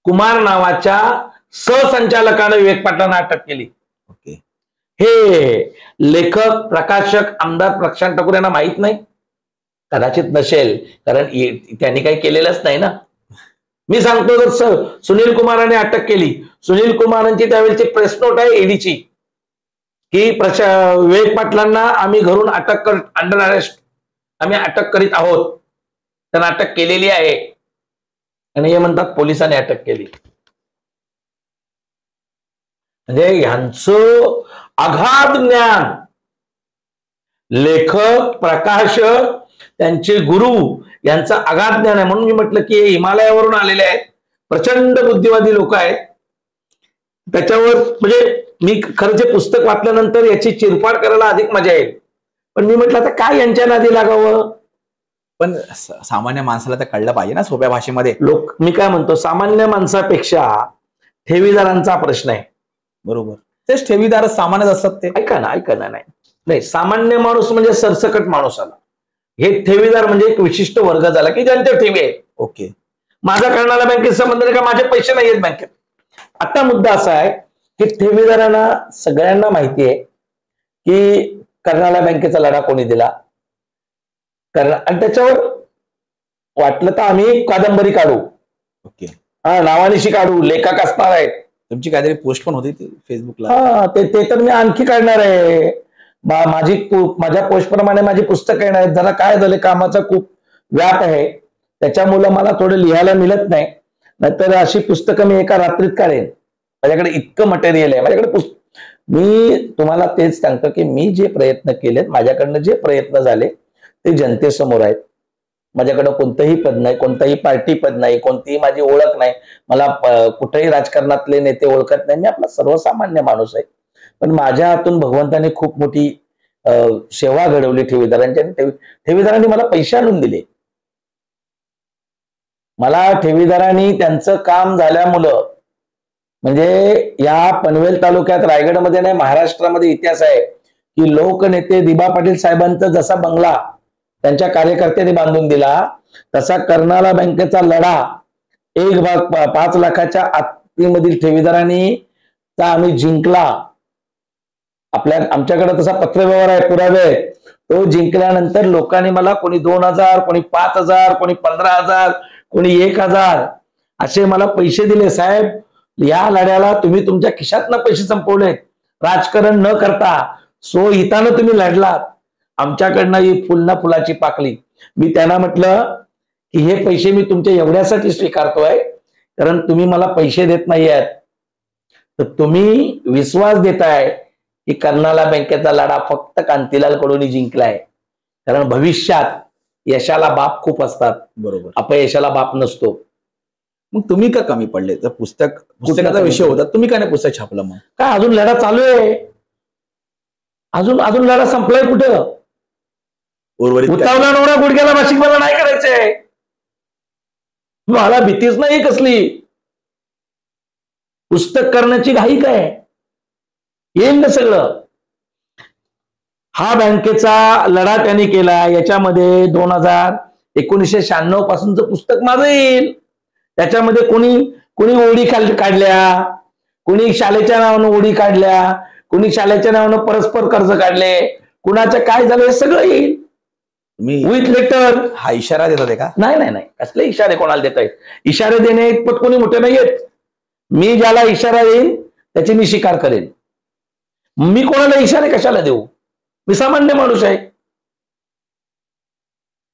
Speaker 2: कुमार नावाच्या सहसंचालकाने विवेक पाटलांना अटक केली.
Speaker 1: ओके.
Speaker 2: हे लेखक, प्रकाशक, आमदार प्रशांत ठाकूर यांना माहित नाही? कदाचित नसेल, कारण त्यांनी काही केलेलंच नाही ना. मी सांगतो, जर सुनील कुमाराने अटक केली, सुनील कुमारांची त्यावेळेची प्रेस नोट आहे ईडीची की विवेक पाटलांना आम्ही घरून अंडर अरेस्ट आम्ही अटक करीत आहोत, त्यांना अटक केलेली आहे. आणि हे म्हणतात पोलिसांनी अटक केली. म्हणजे ह्यांचं अगाध ज्ञान, लेखक, प्रकाशक, त्यांचे गुरु यांचं अगाध ज्ञान आहे. म्हणून मी म्हटलं की हे हिमालयावरून आलेले आहेत, प्रचंड बुद्धिवादी लोक आहेत. त्याच्यावर म्हणजे मी खरं जे पुस्तक वाचल्यानंतर याची चिरफाड करायला अधिक मजा येईल. पण मी म्हटलं आता काय यांच्या नादी लागावं.
Speaker 1: पण सामान्य माणसाला तर कळलं पाहिजे ना सोप्या भाषेमध्ये.
Speaker 2: मी काय म्हणतो, सामान्य माणसापेक्षा ठेवीदारांचा प्रश्न आहे.
Speaker 1: बरोबर. तेच ठेवीदार सामान्यच असतात ते.
Speaker 2: ऐका ना, नाही सामान्य माणूस म्हणजे सरसकट माणूस आला. हे ठेवीदार म्हणजे एक विशिष्ट वर्ग झाला की ज्यांच्या ठेवी आहे.
Speaker 1: ओके.
Speaker 2: माझा कर्नाला बँकेत संबंध नाही का, माझे पैसे नाही आहेत बँकेत. आता मुद्दा असा आहे की ठेवीदारांना सगळ्यांना माहिती आहे की कर्नाला बँकेचा लढा कोणी दिला, आणि त्याच्यावर वाटलं तर आम्ही कादंबरी काढू.
Speaker 1: ओके.
Speaker 2: नावानिशी काढू, लेखक असणार आहेत.
Speaker 1: तुमची काहीतरी पोस्ट पण होती फेसबुकला.
Speaker 2: ते तर मी आणखी काढणार आहे. माझ्या पोस्ट प्रमाणे माझी पुस्तकं येणार आहेत. जरा काय झालं, कामाचा खूप व्याप आहे, त्याच्यामुळे मला थोडं लिहायला मिळत नाही. नाहीतर अशी पुस्तकं मी एका रात्रीत काढेन. माझ्याकडे इतकं मटेरियल आहे माझ्याकडे. मी तुम्हाला तेच सांगतो की मी जे प्रयत्न केलेत, माझ्याकडनं जे प्रयत्न झाले ते जनतेसमोर आहेत. माझ्याकडं कोणतंही पद नाही, कोणतंही पार्टी पद नाही, कोणतीही माझी ओळख नाही. मला कुठेही राजकारणातले नेते ओळखत नाही. मी आपला सर्वसामान्य माणूस आहे. पण माझ्या हातून भगवंताने खूप मोठी सेवा घडवली ठेवीदारांची. ठेवीदारांनी मला पैसे आणून दिले. मला ठेवीदारांनी त्यांचं काम झाल्यामुळं, म्हणजे या पनवेल तालुक्यात रायगडमध्ये नाही महाराष्ट्रामध्ये इतिहास आहे की लोकनेते दिबा पाटील साहेबांचा जसा बंगला त्यांच्या कार्यकर्त्यांनी बांधून दिला, तसा कर्नाला बँकेचा लढा 1 भाग 5 लाखाच्या आतमधील ठेवीदारांनी आम्ही जिंकला. आमच्याकडे तसा पत्रव्यवहार आहे, पुरावे आहेत. तो जिंकल्यानंतर लोकांनी मला कोणी 2,000, कोणी 5,000, कोणी 15,000, कोणी 1,000 असे मला पैसे दिले. साहेब, या लढ्याला तुम्ही तुमच्या खिशातनं पैसे संपवलेत, राजकारण न करता स्वहितानं तुम्ही लढलात. आमच्याकडनं ही फुलना फुलाची पाकळी. मी त्यांना म्हटलं की हे पैसे मी तुमच्या एवढ्यासाठी स्वीकारतोय कारण तुम्ही मला पैसे देत नाही आहेत, तर तुम्ही विश्वास देताय की कर्नाला बँकेचा लढा फक्त कांतीलाल कडून जिंकलाय. कारण भविष्यात यशाला बाप खूप असतात,
Speaker 1: बरोबर,
Speaker 2: अपयशाला बाप नसतो.
Speaker 1: मग तुम्ही का कमी पडले? तर पुस्तकाचा विषय होता, तुम्ही काय नाही पुस्तक छापलं? मग
Speaker 2: काय अजून लढा चालू आहे, अजून लढा संपलाय कुठं?
Speaker 1: उर्वरित
Speaker 2: उतावला नवरा गुडघ्याला मासिक मला नाही करायचंय. मला भीतीच नाही कसली. पुस्तक करण्याची घाई काय, येईल ना सगळं. हा बँकेचा लढा त्यांनी केला, याच्यामध्ये 1996 पासूनच पुस्तक माझं येईल. त्याच्यामध्ये कोणी ओढी काढल्या, कोणी शाळेच्या नावानं ओढी काढल्या, कोणी शाळेच्या नावानं परस्पर कर्ज काढले, कुणाचं काय झालं हे सगळं येईल. With letter.
Speaker 1: हा इशारा देतात का?
Speaker 2: नाही, कसले इशारे कोणाला देत आहेत? इशारे देणे इतपत कोणी मोठे नाहीयेत. मी ज्याला इशारा देईन त्याची मी शिकार करेन. मी कोणाला इशारे कशाला देऊ? मी सामान्य माणूस आहे.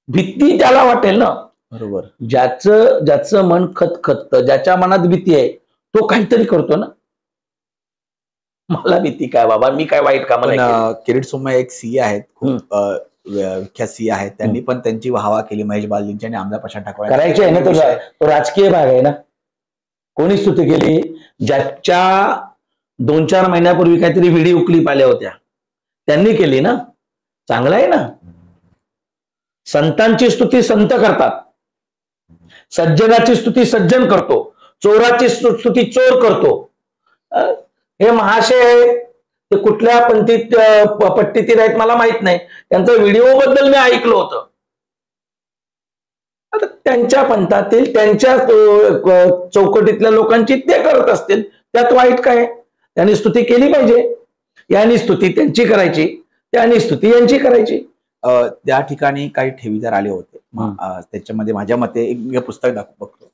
Speaker 2: भीती त्याला वाटेल ना.
Speaker 1: बरोबर.
Speaker 2: ज्याचं मन खतखततं, ज्याच्या मनात भीती आहे तो काहीतरी करतो ना. मला भीती काय बाबा, मी काय वाईट काम नाही.
Speaker 1: किरीट सोमय्या एक सीए आहेत, खूप विख्यात सीए आहेत, त्यांनी पण त्यांची वाहवा केली महेश बालदींची आणि आमदार प्रशांत ठाकूर
Speaker 2: करायची आहे ना. तो राजकीय भाग आहे ना. कोणी स्तुती केली? ज्याच्या 2-4 महिन्यापूर्वी काहीतरी व्हिडिओ क्लिप आल्या होत्या त्यांनी केली ना. चांगलं आहे ना. संतांची स्तुती संत करतात, सज्जनाची स्तुती सज्जन करतो, चोराची स्तुती चोर करतो. हे महाशय आहेत, ते कुठल्या पट्टीतील आहेत मला माहित नाही. त्यांचा व्हिडिओ बद्दल मी ऐकलं होतं. आता त्यांच्या पंथातील त्यांच्या चौकटीतल्या लोकांची ते करत असतील, त्यात वाईट काय? त्यांनी स्तुती केली पाहिजे. यांनी स्तुती त्यांची करायची, त्यांनी स्तुती यांची करायची.
Speaker 1: त्या ठिकाणी काही ठेवीदार आले होते. त्याच्यामध्ये माझ्या मते एक पुस्तक बघतो,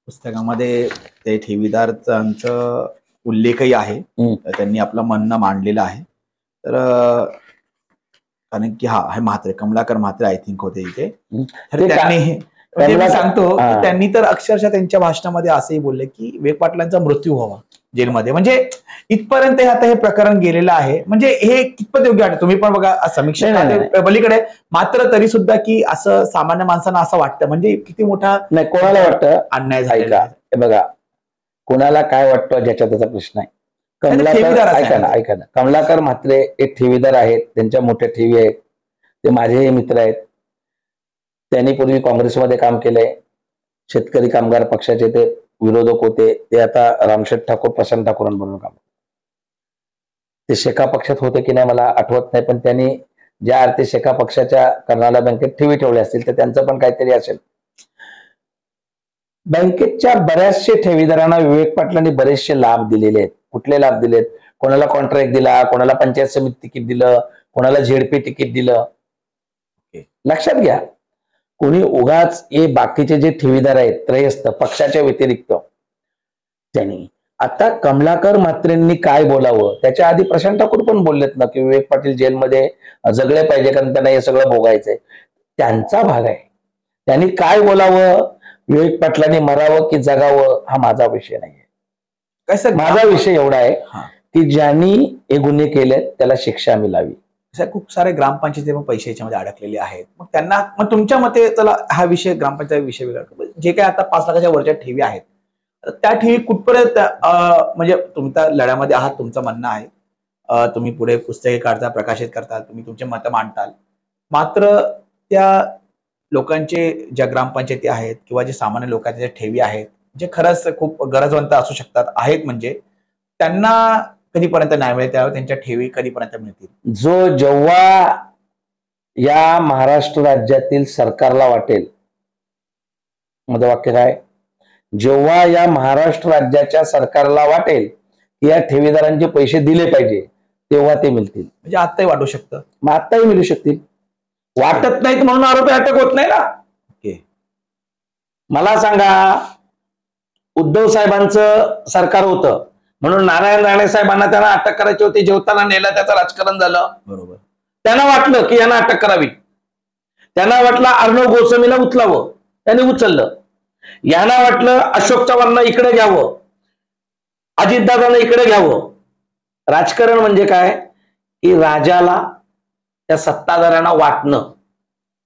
Speaker 1: पुस्तकामध्ये ते ठेवीदारांचं उल्लेखही आहे. त्यांनी आपलं म्हणणं मांडलेलं आहे. तर कारण की हे म्हात्रे, कमलाकर म्हात्रे आय थिंक होते इथे. तर त्यांनी सांगतो की त्यांनी तर अक्षरशः त्यांच्या भाषणामध्ये असंही बोलले की विवेक पाटलांचा मृत्यू व्हावा जेलमध्ये. म्हणजे इथपर्यंत आता हे प्रकरण गेलेलं आहे. म्हणजे हे कितपत योग्य वाटतं? तुम्ही पण बघा, समीक्षा पलीकडे, मात्र तरी सुद्धा की असं सामान्य माणसांना असं वाटतं, म्हणजे किती मोठा
Speaker 2: नाही कोणाला वाटतं अन्याय झाला. हे बघा, कोणाला काय वाटतं ज्याचा त्याचा प्रश्न आहे. ऐका ना, कमलाकर म्हात्रे एक ठेवीदार आहेत, त्यांच्या मोठ्या ठेवी आहेत, ते माझे मित्र आहेत. त्यांनी पूर्वी काँग्रेसमध्ये काम केलंय, शेतकरी कामगार पक्षाचे ते विरोधक होते. ते आता रामशेठ ठाकूर, प्रशांत ठाकूरांबरोबर काम. ते शेका पक्षात होते की नाही मला आठवत नाही, पण त्यांनी ज्या अर्थी शेका पक्षाच्या कर्नाला बँकेत ठेवी ठेवल्या असतील तर त्यांचं पण काहीतरी असेल. बँकेच्या बऱ्याचशे ठेवीदारांना विवेक पाटलांनी बरेचसे लाभ दिलेले आहेत. कुठले लाभ दिलेत? कोणाला कॉन्ट्रॅक्ट दिला, कोणाला पंचायत समिती तिकीट दिलं, कोणाला झेडपी तिकीट दिलं. लक्षात घ्या, कोणी उगाच हे बाकीचे जे ठेवीदार आहेत त्रयस्थ पक्षाच्या व्यतिरिक्त, त्यांनी आता कमलाकर म्हात्रेंनी काय बोलावं त्याच्या आधी प्रशांत ठाकूर पण बोललेत ना की विवेक पाटील जेलमध्ये जगले पाहिजे कारण त्यांना हे सगळं भोगायचंय. त्यांचा भाग आहे. त्यांनी काय बोलावं, विवेक पाटलांनी मरावं की जगावं, हा माझा विषय नाहीये. माझा विषय एवढा आहे की ज्यांनी हे गुन्हे केलेत त्याला शिक्षा मिळावी.
Speaker 1: खूप सारे ग्रामपंचायती पैसे याच्यामध्ये अडकलेले आहेत. मग त्यांना, मग तुमच्या मते, चला हा विषय ग्रामपंचायत विषय वेगळा, जे काही आता 5 लाखाच्या वरच्या ठेवी आहेत त्या ठेवी कुठपर्यंत, म्हणजे तुमच्या लढ्यामध्ये आहात, तुमचं म्हणणं आहे, तुम्ही पुढे पुस्तके काढता, प्रकाशित करताल, तुम्ही तुमचे मतं मांडताल, मात्र त्या लोकांचे ज्या ग्रामपंचायती आहेत किंवा जे सामान्य लोकांच्या ज्या ठेवी आहेत, जे खरंच खूप गरजवंत असू शकतात, आहेत म्हणजे त्यांना कधीपर्यंत न्याय मिळेल? त्यावेळी त्यांच्या ठेवी कधीपर्यंत मिळतील?
Speaker 2: जेव्हा या महाराष्ट्र राज्यातील सरकारला वाटेल, माझं वाक्य काय, जेव्हा या महाराष्ट्र राज्याच्या सरकारला वाटेल की या ठेवीदारांचे पैसे दिले पाहिजे, तेव्हा ते मिळतील.
Speaker 1: म्हणजे आत्ताही वाटू शकतं?
Speaker 2: मग आत्ताही मिळू शकतील. वाटत नाहीत म्हणून आरोपी अटक होत नाही ना. मला सांगा, उद्धव साहेबांचं सरकार होतं म्हणून नारायण राणे साहेबांना त्यांना अटक करायची होती, जेवताना नेलं, त्याचं राजकारण झालं.
Speaker 1: बरोबर.
Speaker 2: त्यांना वाटलं की यांना अटक करावी, त्यांना वाटलं अर्णव गोस्वामीला उचलावं, त्यांनी उचललं. यांना वाटलं अशोक चव्हाणला इकडे घ्यावं, अजितदादांना इकडे घ्यावं. राजकारण म्हणजे काय की राजाला, त्या सत्ताधाऱ्यांना वाटणं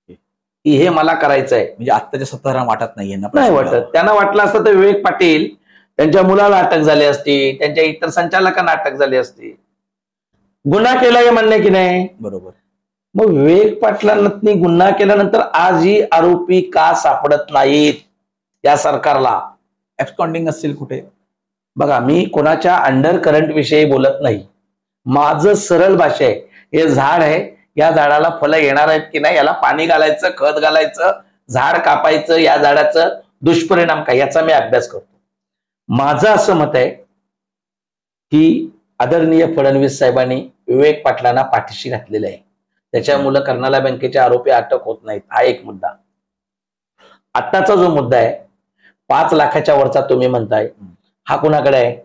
Speaker 2: की हे मला करायचंय.
Speaker 1: म्हणजे आत्ताच्या सत्ताधाऱ्यांना वाटत नाहीये ना?
Speaker 2: नाही वाटत. त्यांना वाटलं असतं तर विवेक पाटील त्यांच्या मुलाला अटक झाली असती, त्यांच्या इतर संचालकांना अटक झाली असती. गुन्हा केला हे म्हणणे की नाही?
Speaker 1: बरोबर.
Speaker 2: मग विवेक पाटलांनी गुन्हा केल्यानंतर आजही आरोपी का सापडत नाहीत या सरकारला?
Speaker 1: ऍब्स्कॉन्डिंग असतील कुठे?
Speaker 2: बघा, मी कोणाच्या अंडर करंट विषयी बोलत नाही. माझं सरळ भाषा आहे. हे झाड आहे, या झाडाला फळं येणार आहेत की नाही, याला पाणी घालायचं, खत घालायचं, झाड कापायचं, या झाडाचं दुष्परिणाम काय, याचा मी अभ्यास करतो. माझं असं मत आहे की आदरणीय फडणवीस साहेबांनी विवेक पाटलांना पाठीशी घातलेलं आहे, त्याच्यामुळे कर्नाला बँकेचे आरोपी अटक होत नाहीत. हा एक मुद्दा. आत्ताचा जो मुद्दा आहे 5 लाखाच्या वरचा, तुम्ही म्हणताय, हा कुणाकडे आहे?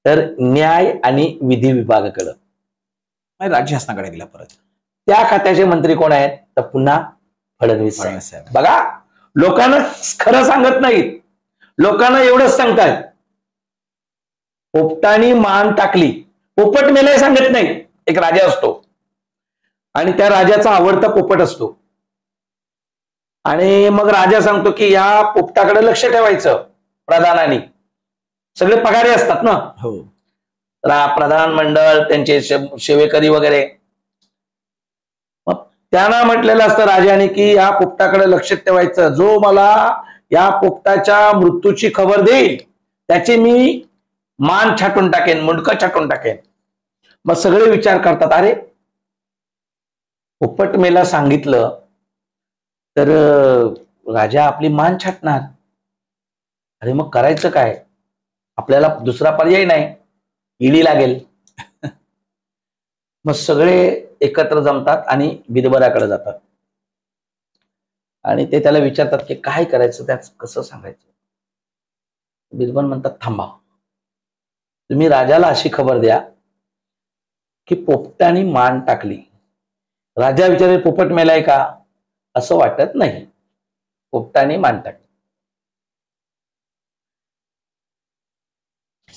Speaker 2: तर न्याय आणि विधी विभागाकडे,
Speaker 1: राज्य शासनाकडे गेला परत.
Speaker 2: त्या खात्याचे मंत्री कोण आहेत? तर पुन्हा फडणवीस साहेब. बघा, लोकांना खरं सांगत नाहीत, लोकांना एवढंच सांगतात पोपटानी मान टाकली. पोपट मेले सांगत नाही. एक राजा असतो आणि त्या राजाचा आवडता पोपट असतो, आणि मग राजा सांगतो की या पोपटाकडे लक्ष ठेवायचं प्रधानांनी. सगळे पगारी असतात ना.
Speaker 1: हो.
Speaker 2: प्रधान मंडळ, त्यांचे सेवेकरी वगैरे. मग त्यांना म्हटलेलं असतं राजाने की या पोपटाकडे लक्ष ठेवायचं, जो मला या पोपटाच्या मृत्यूची खबर देईल त्याची मी मान छाटून टाकेन, मुंडकं छाटून टाकेन. मग सगळे विचार करतात, अरे पोपट मेला सांगितलं तर राजा आपली मान छाटणार, अरे मग करायचं काय? आपल्याला दुसरा पर्याय नाही, ईडी लागेल. मग सगळे एकत्र जमतात आणि बिरबलाकडे जातात आणि ते त्याला विचारतात की काय करायचं, त्याच कसं सांगायचं. बिरबल म्हणतात, थांबा, तुम्ही राजाला अशी खबर द्या की पोपटाने मान टाकली. राजा विचारेल, पोपट मेलाय का? असं वाटत नाही, पोपटाने मान टाकली.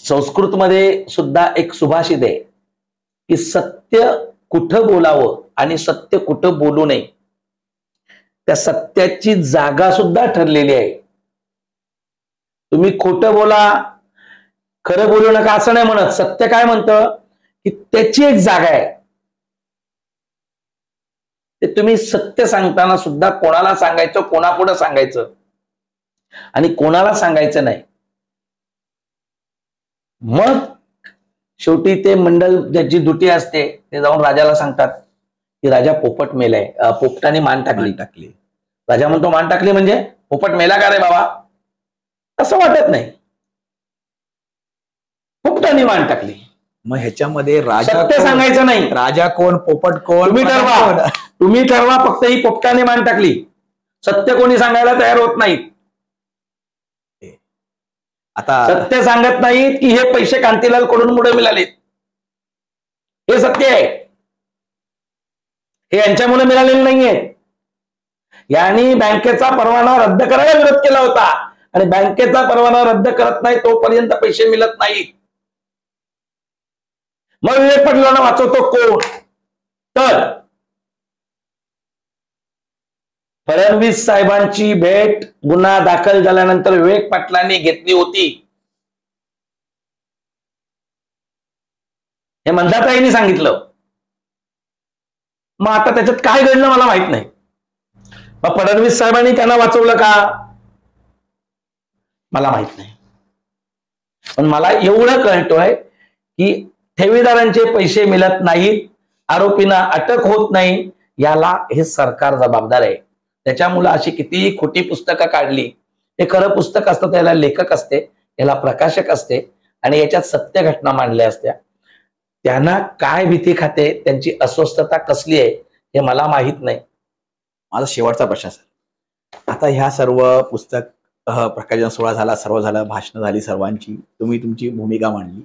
Speaker 2: संस्कृतमध्ये सुद्धा एक सुभाषित आहे की सत्य कुठं बोलावं आणि सत्य कुठं बोलू नये, त्या सत्याची जागा सुद्धा ठरलेली आहे. तुम्ही खोटं बोला, खरं बोलू नका असं नाही म्हणत. सत्य काय म्हणतं की त्याची एक जागा आहे. ते तुम्ही सत्य सांगताना सुद्धा कोणाला सांगायचं, कोणापुढे सांगायचं आणि कोणाला सांगायचं नाही. मग शेवटी ते मंडळ ज्याची दुटी असते ते जाऊन राजाला सांगतात की राजा पोपट मेलाय, पोपटाने मान टाकली. राजा म्हणतो, मान टाकली म्हणजे पोपट मेला का रे बाबा? असं वाटत नाही, पोपटाने मान टाकली.
Speaker 1: मग ह्याच्यामध्ये राजा
Speaker 2: सत्य सांगायचं नाही.
Speaker 1: राजा कोण, पोपट कोण,
Speaker 2: तुम्ही ठरवा. फक्त ही पोपटाने मान टाकली, सत्य कोणी सांगायला तयार होत नाहीत. आता सत्य सांगत नाहीत की हे पैसे कांतीलाल कडून मुळे मिळाले, हे सत्य आहे, हे यांच्यामुळे मिळालेले नाहीये. यांनी बँकेचा परवाना रद्द करायला विरोध केला होता आणि बँकेचा परवाना रद्द करत नाही तोपर्यंत पैसे मिळत नाहीत. मग विवेक पाटलांना वाचवतो कोण? तर फडणवीस साहेबांची भेट गुन्हा दाखल झाल्यानंतर विवेक पाटलांनी घेतली होती, हे मंदाताईंनी सांगितलं. मग आता त्याच्यात काय घडलं मला माहित नाही. मग फडणवीस साहेबांनी त्यांना वाचवलं का मला माहित नाही, पण मला एवढं कळतोय की ठेवीदारांचे पैसे मिळत नाहीत, आरोपींना अटक होत नाही, याला हे सरकार जबाबदार आहे. त्याच्यामुळे अशी कितीही खोटी पुस्तकं काढली, हे खरं पुस्तक असतं त्याला लेखक असते, याला प्रकाशक असते आणि याच्यात सत्य घटना मांडल्या असत्या. त्यांना काय भीती खाते, त्यांची अस्वस्थता कसली आहे हे मला माहित नाही.
Speaker 1: माझा शेवटचा प्रश्न सर, आता ह्या सर्व पुस्तक प्रकाशन सोहळा झाला, सर्व झालं, भाषणं झाली सर्वांची, तुम्ही तुमची भूमिका मांडली.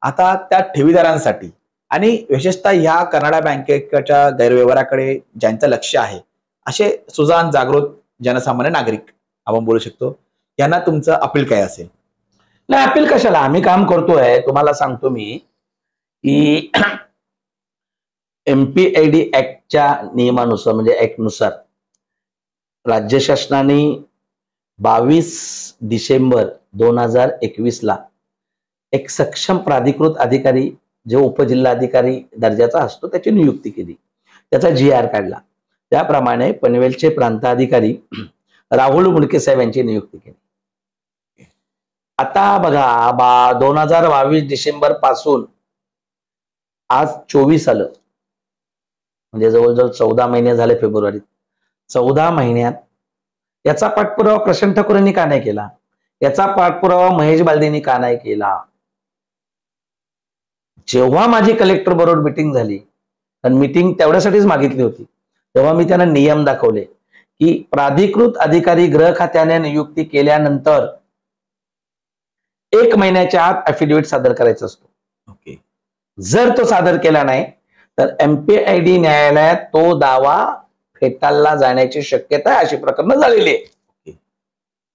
Speaker 1: आता त्या ठेवीदारांसाठी आणि विशेषतः ह्या कर्नाटक बँकेच्या गैरव्यवहाराकडे ज्यांचं लक्ष आहे, असे सुजाण जागृत जनसामान्य नागरिक आपण बोलू शकतो, यांना तुमचं अपील काय असेल?
Speaker 2: नाही, अपील कशाला, आम्ही काम करतोय. तुम्हाला सांगतो मी की MPID ऍक्टच्या नियमानुसार म्हणजे ऍक्टनुसार राज्य शासनाने 22 डिसेंबर 2021 ला एक सक्षम प्राधिकृत अधिकारी जो उपजिल्हाधिकारी दर्जाचा असतो त्याची नियुक्ती केली, त्याचा GR काढला. त्याप्रमाणे पनवेलचे प्रांताधिकारी राहुल मुंडके साहेब यांची नियुक्ती केली. आता बघा 2022 डिसेंबर पासून आज 24 आलं, म्हणजे जवळजवळ 14 महिने झाले. फेब्रुवारीत 14 महिन्यात याचा पाठपुरावा प्रशांत ठाकूरांनी का नाही केला, याचा पाठपुरावा महेश बालदेंनी का नाही केला? जेव्हा माझी कलेक्टर बरोबर मिटिंग झाली, आणि मिटिंग तेवढ्यासाठीच मागितली होती, तेव्हा मी त्यांना नियम दाखवले की प्राधिकृत अधिकारी गृह खात्याने नियुक्ती केल्यानंतर 1 महिन्याच्या आत अफिडेव्हिट सादर करायचा असतो.
Speaker 1: ओके.
Speaker 2: जर तो सादर केला नाही तर MPID न्यायालयात तो दावा फेटाळला जाण्याची शक्यता अशी प्रकरण झालेली आहे.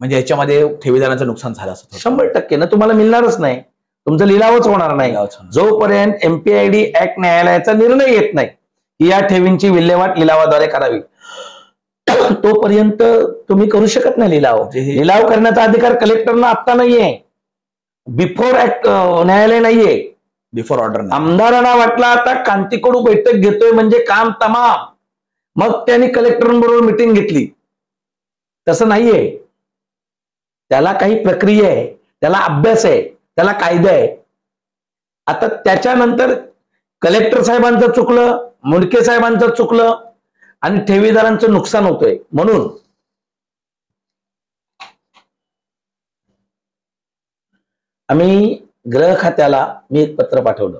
Speaker 1: म्हणजे याच्यामध्ये ठेवीदारांचं नुकसान झालं असं
Speaker 2: 100% ना, तुम्हाला मिळणारच नाही, तुमचा लिलावच होणार नाही जोपर्यंत MPID ऍक्ट न्यायालयाचा निर्णय येत नाही की या ठेवींची विल्हेवाट लिलावाद्वारे करावी, तोपर्यंत तुम्ही करू शकत नाही लिलाव. लिलाव करण्याचा अधिकार कलेक्टरना आता नाहीये, बिफोर ऍक्ट न्यायालय नाहीये,
Speaker 1: बिफोर ऑर्डर.
Speaker 2: आमदारांना वाटला आता कांतीकडू बैठक घेतोय म्हणजे काम तमाम, मग त्यांनी कलेक्टरांबरोबर मिटिंग घेतली. तसं नाहीये, त्याला काही प्रक्रिया आहे, त्याला अभ्यास आहे, त्याला कायदा आहे. आता त्याच्यानंतर कलेक्टर साहेबांचं चुकलं, मुंडके साहेबांचं चुकलं आणि ठेवीदारांचं नुकसान होतंय. म्हणून आम्ही गृह खात्याला मी एक पत्र पाठवलं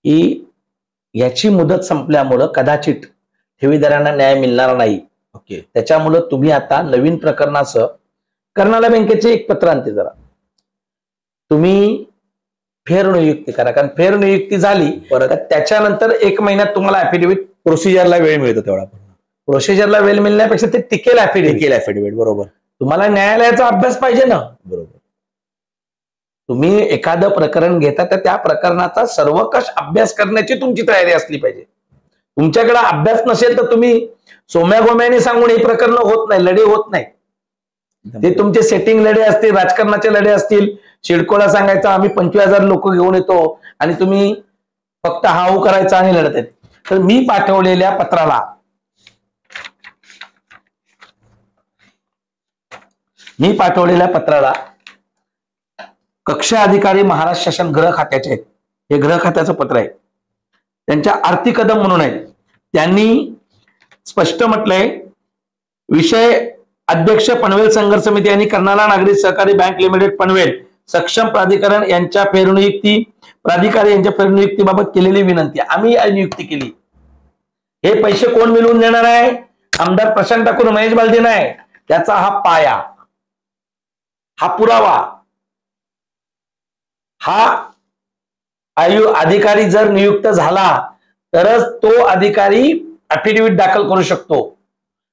Speaker 2: की याची मुदत संपल्यामुळं कदाचित ठेवीदारांना न्याय मिळणार नाही.
Speaker 1: ओके.
Speaker 2: त्याच्यामुळं तुम्ही आता नवीन प्रकरणासह कर्नाटक बँकेचे एक पत्र आणते, जरा तुम्ही फेरनियुक्ती करा, कारण फेरनियुक्ती झाली परत त्याच्यानंतर 1 महिन्यात तुम्हाला अफिडेव्हिट
Speaker 1: प्रोसिजरला वेळ मिळतो. तेवढा
Speaker 2: प्रोसिजरला वेळ मिळण्यापेक्षा ते टिकेल अफिडेव्हिट.
Speaker 1: बरोबर.
Speaker 2: तुम्हाला न्यायालयाचा अभ्यास पाहिजे ना.
Speaker 1: बरोबर.
Speaker 2: तुम्ही एखादं प्रकरण घेता तर त्या प्रकरणाचा सर्वकष अभ्यास करण्याची तुमची तयारी असली पाहिजे. तुमच्याकडे अभ्यास नसेल तर तुम्ही सोम्या गोम्याने सांगून हे प्रकरण होत नाही, लढे होत नाही. ते तुमचे सेटिंग लढे असतील, राजकारणाचे लढे असतील. शिडकोला सांगायचं आम्ही 25,000 लोक घेऊन येतो आणि तुम्ही फक्त हाऊ करायचा आणि लढत आहेत. तर मी पाठवलेल्या पत्राला कक्ष अधिकारी महाराष्ट्र शासन गृह खात्याचे आहेत, हे गृह खात्याचं पत्र आहे, त्यांच्या आर्थिक कदम म्हणून आहेत. त्यांनी स्पष्ट म्हटलंय, विषय अध्यक्ष पनवेल संघर्ष समिती आणि कर्नाला नागरिक सहकारी बँक लिमिटेड पनवेल सक्षम प्राधिकरण यांच्या प्राधिकारी यांच्या फेरनियुक्तीबाबत केलेली विनंती. आम्ही नियुक्ती केली. हे पैसे कोण मिळवून देणार आहे? आमदार प्रशांत ठाकूर, महेश बालदी नाही. त्याचा हा पाया, हा पुरावा, हा अधिकारी जर नियुक्त झाला तरच तो अधिकारी अफिडेव्हिट दाखल करू शकतो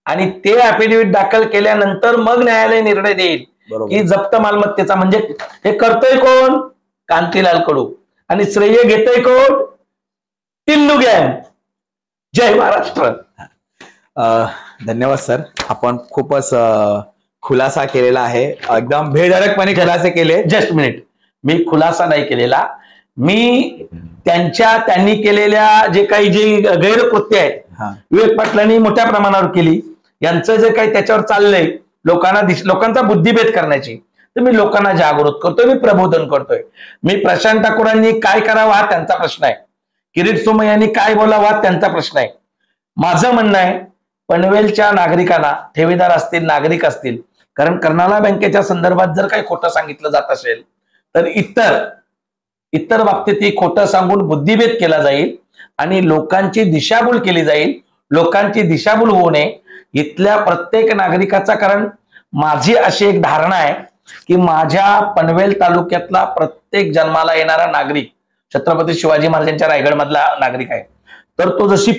Speaker 2: आणि ते अफिडेव्हिट दाखल केल्यानंतर मग न्यायालय निर्णय देईल की जप्त मालमत्तेचा. म्हणजे हे करतोय कोण? कांतीलाल कडू. आणि श्रेय घेतोय कोण? टिल्लू गँग. जय महाराष्ट्र.
Speaker 1: धन्यवाद सर, आपण खूपच खुलासा केलेला आहे, एकदम भेदरकपणे खुलासे केले.
Speaker 2: जस्ट मिनिट, मी खुलासा नाही केलेला, मी त्यांनी केलेल्या जे काही गैरकृत्य आहेत विवेक पाटलांनी मोठ्या प्रमाणावर केली. यांचं जे काही त्याच्यावर चाललंय लोकांचा बुद्धिभेद करण्याची, तर मी लोकांना जागृत करतोय, मी प्रबोधन करतोय. मी प्रशांत ठाकूरांनी काय करावं हा त्यांचा प्रश्न आहे, किरीट सोमय्या यांनी काय बोलावं हा त्यांचा प्रश्न आहे. माझं म्हणणं आहे पनवेलच्या नागरिकांना, ठेवीदार असतील, नागरिक असतील, कारण कर्नाळा बँकेच्या संदर्भात जर काही खोटं सांगितलं जात असेल तर इतर बाबतीत खोटं सांगून बुद्धिभेद केला जाईल आणि लोकांची दिशाभूल केली जाईल. लोकांची दिशाभूल होऊ नये इथल्या प्रत्येक नागरिकाचा, कारण माझी अशी एक धारणा आहे की माझ्या पनवेल तालुक्यातला प्रत्येक जन्माला येणारा नागरिक छत्रपती शिवाजी महाराजांच्या रायगड मधला नागरिक आहे. तर तो जशी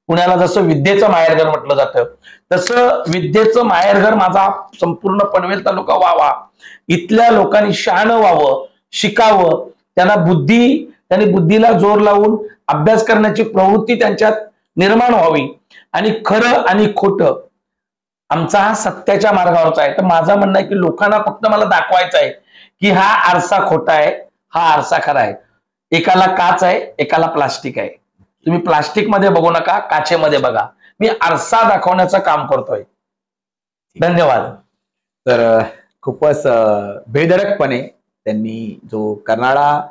Speaker 2: पुण्याला जसं विद्येचं माहेरघर म्हटलं जातं, तसं विद्येचं माहेरघर माझा संपूर्ण पनवेल तालुका व्हावा. इथल्या लोकांनी शहाणं व्हावं, शिकावं, त्यांनी बुद्धीला जोर लावून अभ्यास करण्याची प्रवृत्ती त्यांच्यात निर्माण व्हावी आणि खरं आणि खोटं आमचा हा सत्याच्या मार्गावरचा आहे. तर माझं म्हणणं आहे की लोकांना फक्त मला दाखवायचं आहे की हा आरसा खोटा आहे, हा आरसा खरा आहे. एकाला काच आहे, एकाला प्लास्टिक आहे. तुम्ही प्लास्टिक मध्ये बघू नका, काचेमध्ये बघा. मी आरसा दाखवण्याचं काम करतोय. धन्यवाद.
Speaker 1: तर खूपच बेधडकपणे त्यांनी जो कर्नाळा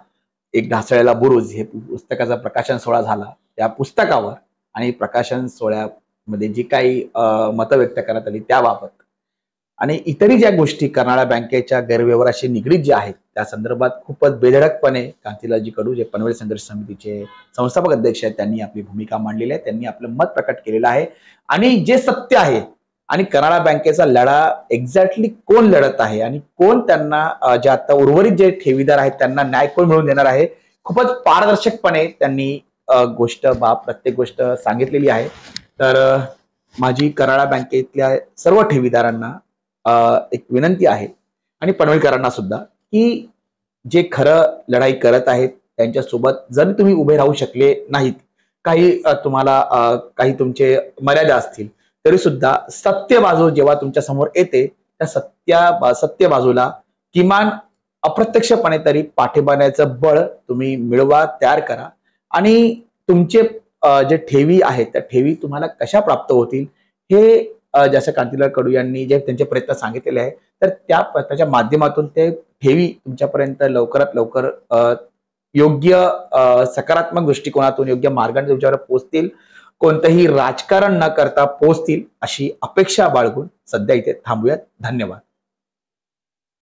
Speaker 1: एक ढासळलेला बुरुज हे पुस्तकाचा प्रकाशन सोहळा झाला, त्या पुस्तकावर आणि प्रकाशन सोहळ्यामध्ये जी काही मतं व्यक्त करण्यात आली त्याबाबत आणि इतरही ज्या गोष्टी कर्नाळा बँकेच्या गैरव्यवहाराशी निगडीत ज्या आहेत त्या संदर्भात खूपच बेधडकपणे कांतीलालजी कडू, जे पनवेल संघर्ष समितीचे संस्थापक अध्यक्ष आहेत, त्यांनी आपली भूमिका मांडलेली आहे. त्यांनी आपलं मत प्रकट केलेलं आहे आणि जे सत्य आहे आणि कर्नाळा बँकेचा लढा एक्झॅक्टली कोण लढत आहे आणि कोण त्यांना जे आता उर्वरित जे ठेवीदार आहेत त्यांना न्याय कोण मिळवून देणार आहे, खूपच पारदर्शकपणे त्यांनी प्रत्येक गोष्ट सांगितलेली आहे. तर माझी कर्नाळा बँकेतल्या सर्व ठेवीदारांना एक विनंती आहे आणि पनवेलकरांना सुद्धा की जे खरं लढाई करत आहेत त्यांच्यासोबत जर तुम्ही उभे राहू शकले नाहीत, काही तुमचे मर्यादा असतील, तरी सुद्धा सत्य बाजू जेव्हा तुमच्या समोर येते त्या सत्य बाजूला किमान अप्रत्यक्षपणे तरी पाठिंबाण्याचं बळ तुम्ही मिळवा, तयार करा आणि तुमचे जे ठेवी आहेत त्या ठेवी तुम्हाला कशा प्राप्त होतील हे जसं कांतीलाल कडू यांनी जे त्यांचे प्रयत्न सांगितलेले आहे, तर त्या प्रयत्नाच्या माध्यमातून ते ठेवी तुमच्यापर्यंत लवकरात लवकर योग्य सकारात्मक दृष्टिकोनातून योग्य मार्गाने तुमच्यावर पोहोचतील, कोणतंही राजकारण न करता पोहोचतील अशी अपेक्षा बाळगून सध्या इथे थांबूयात. धन्यवाद.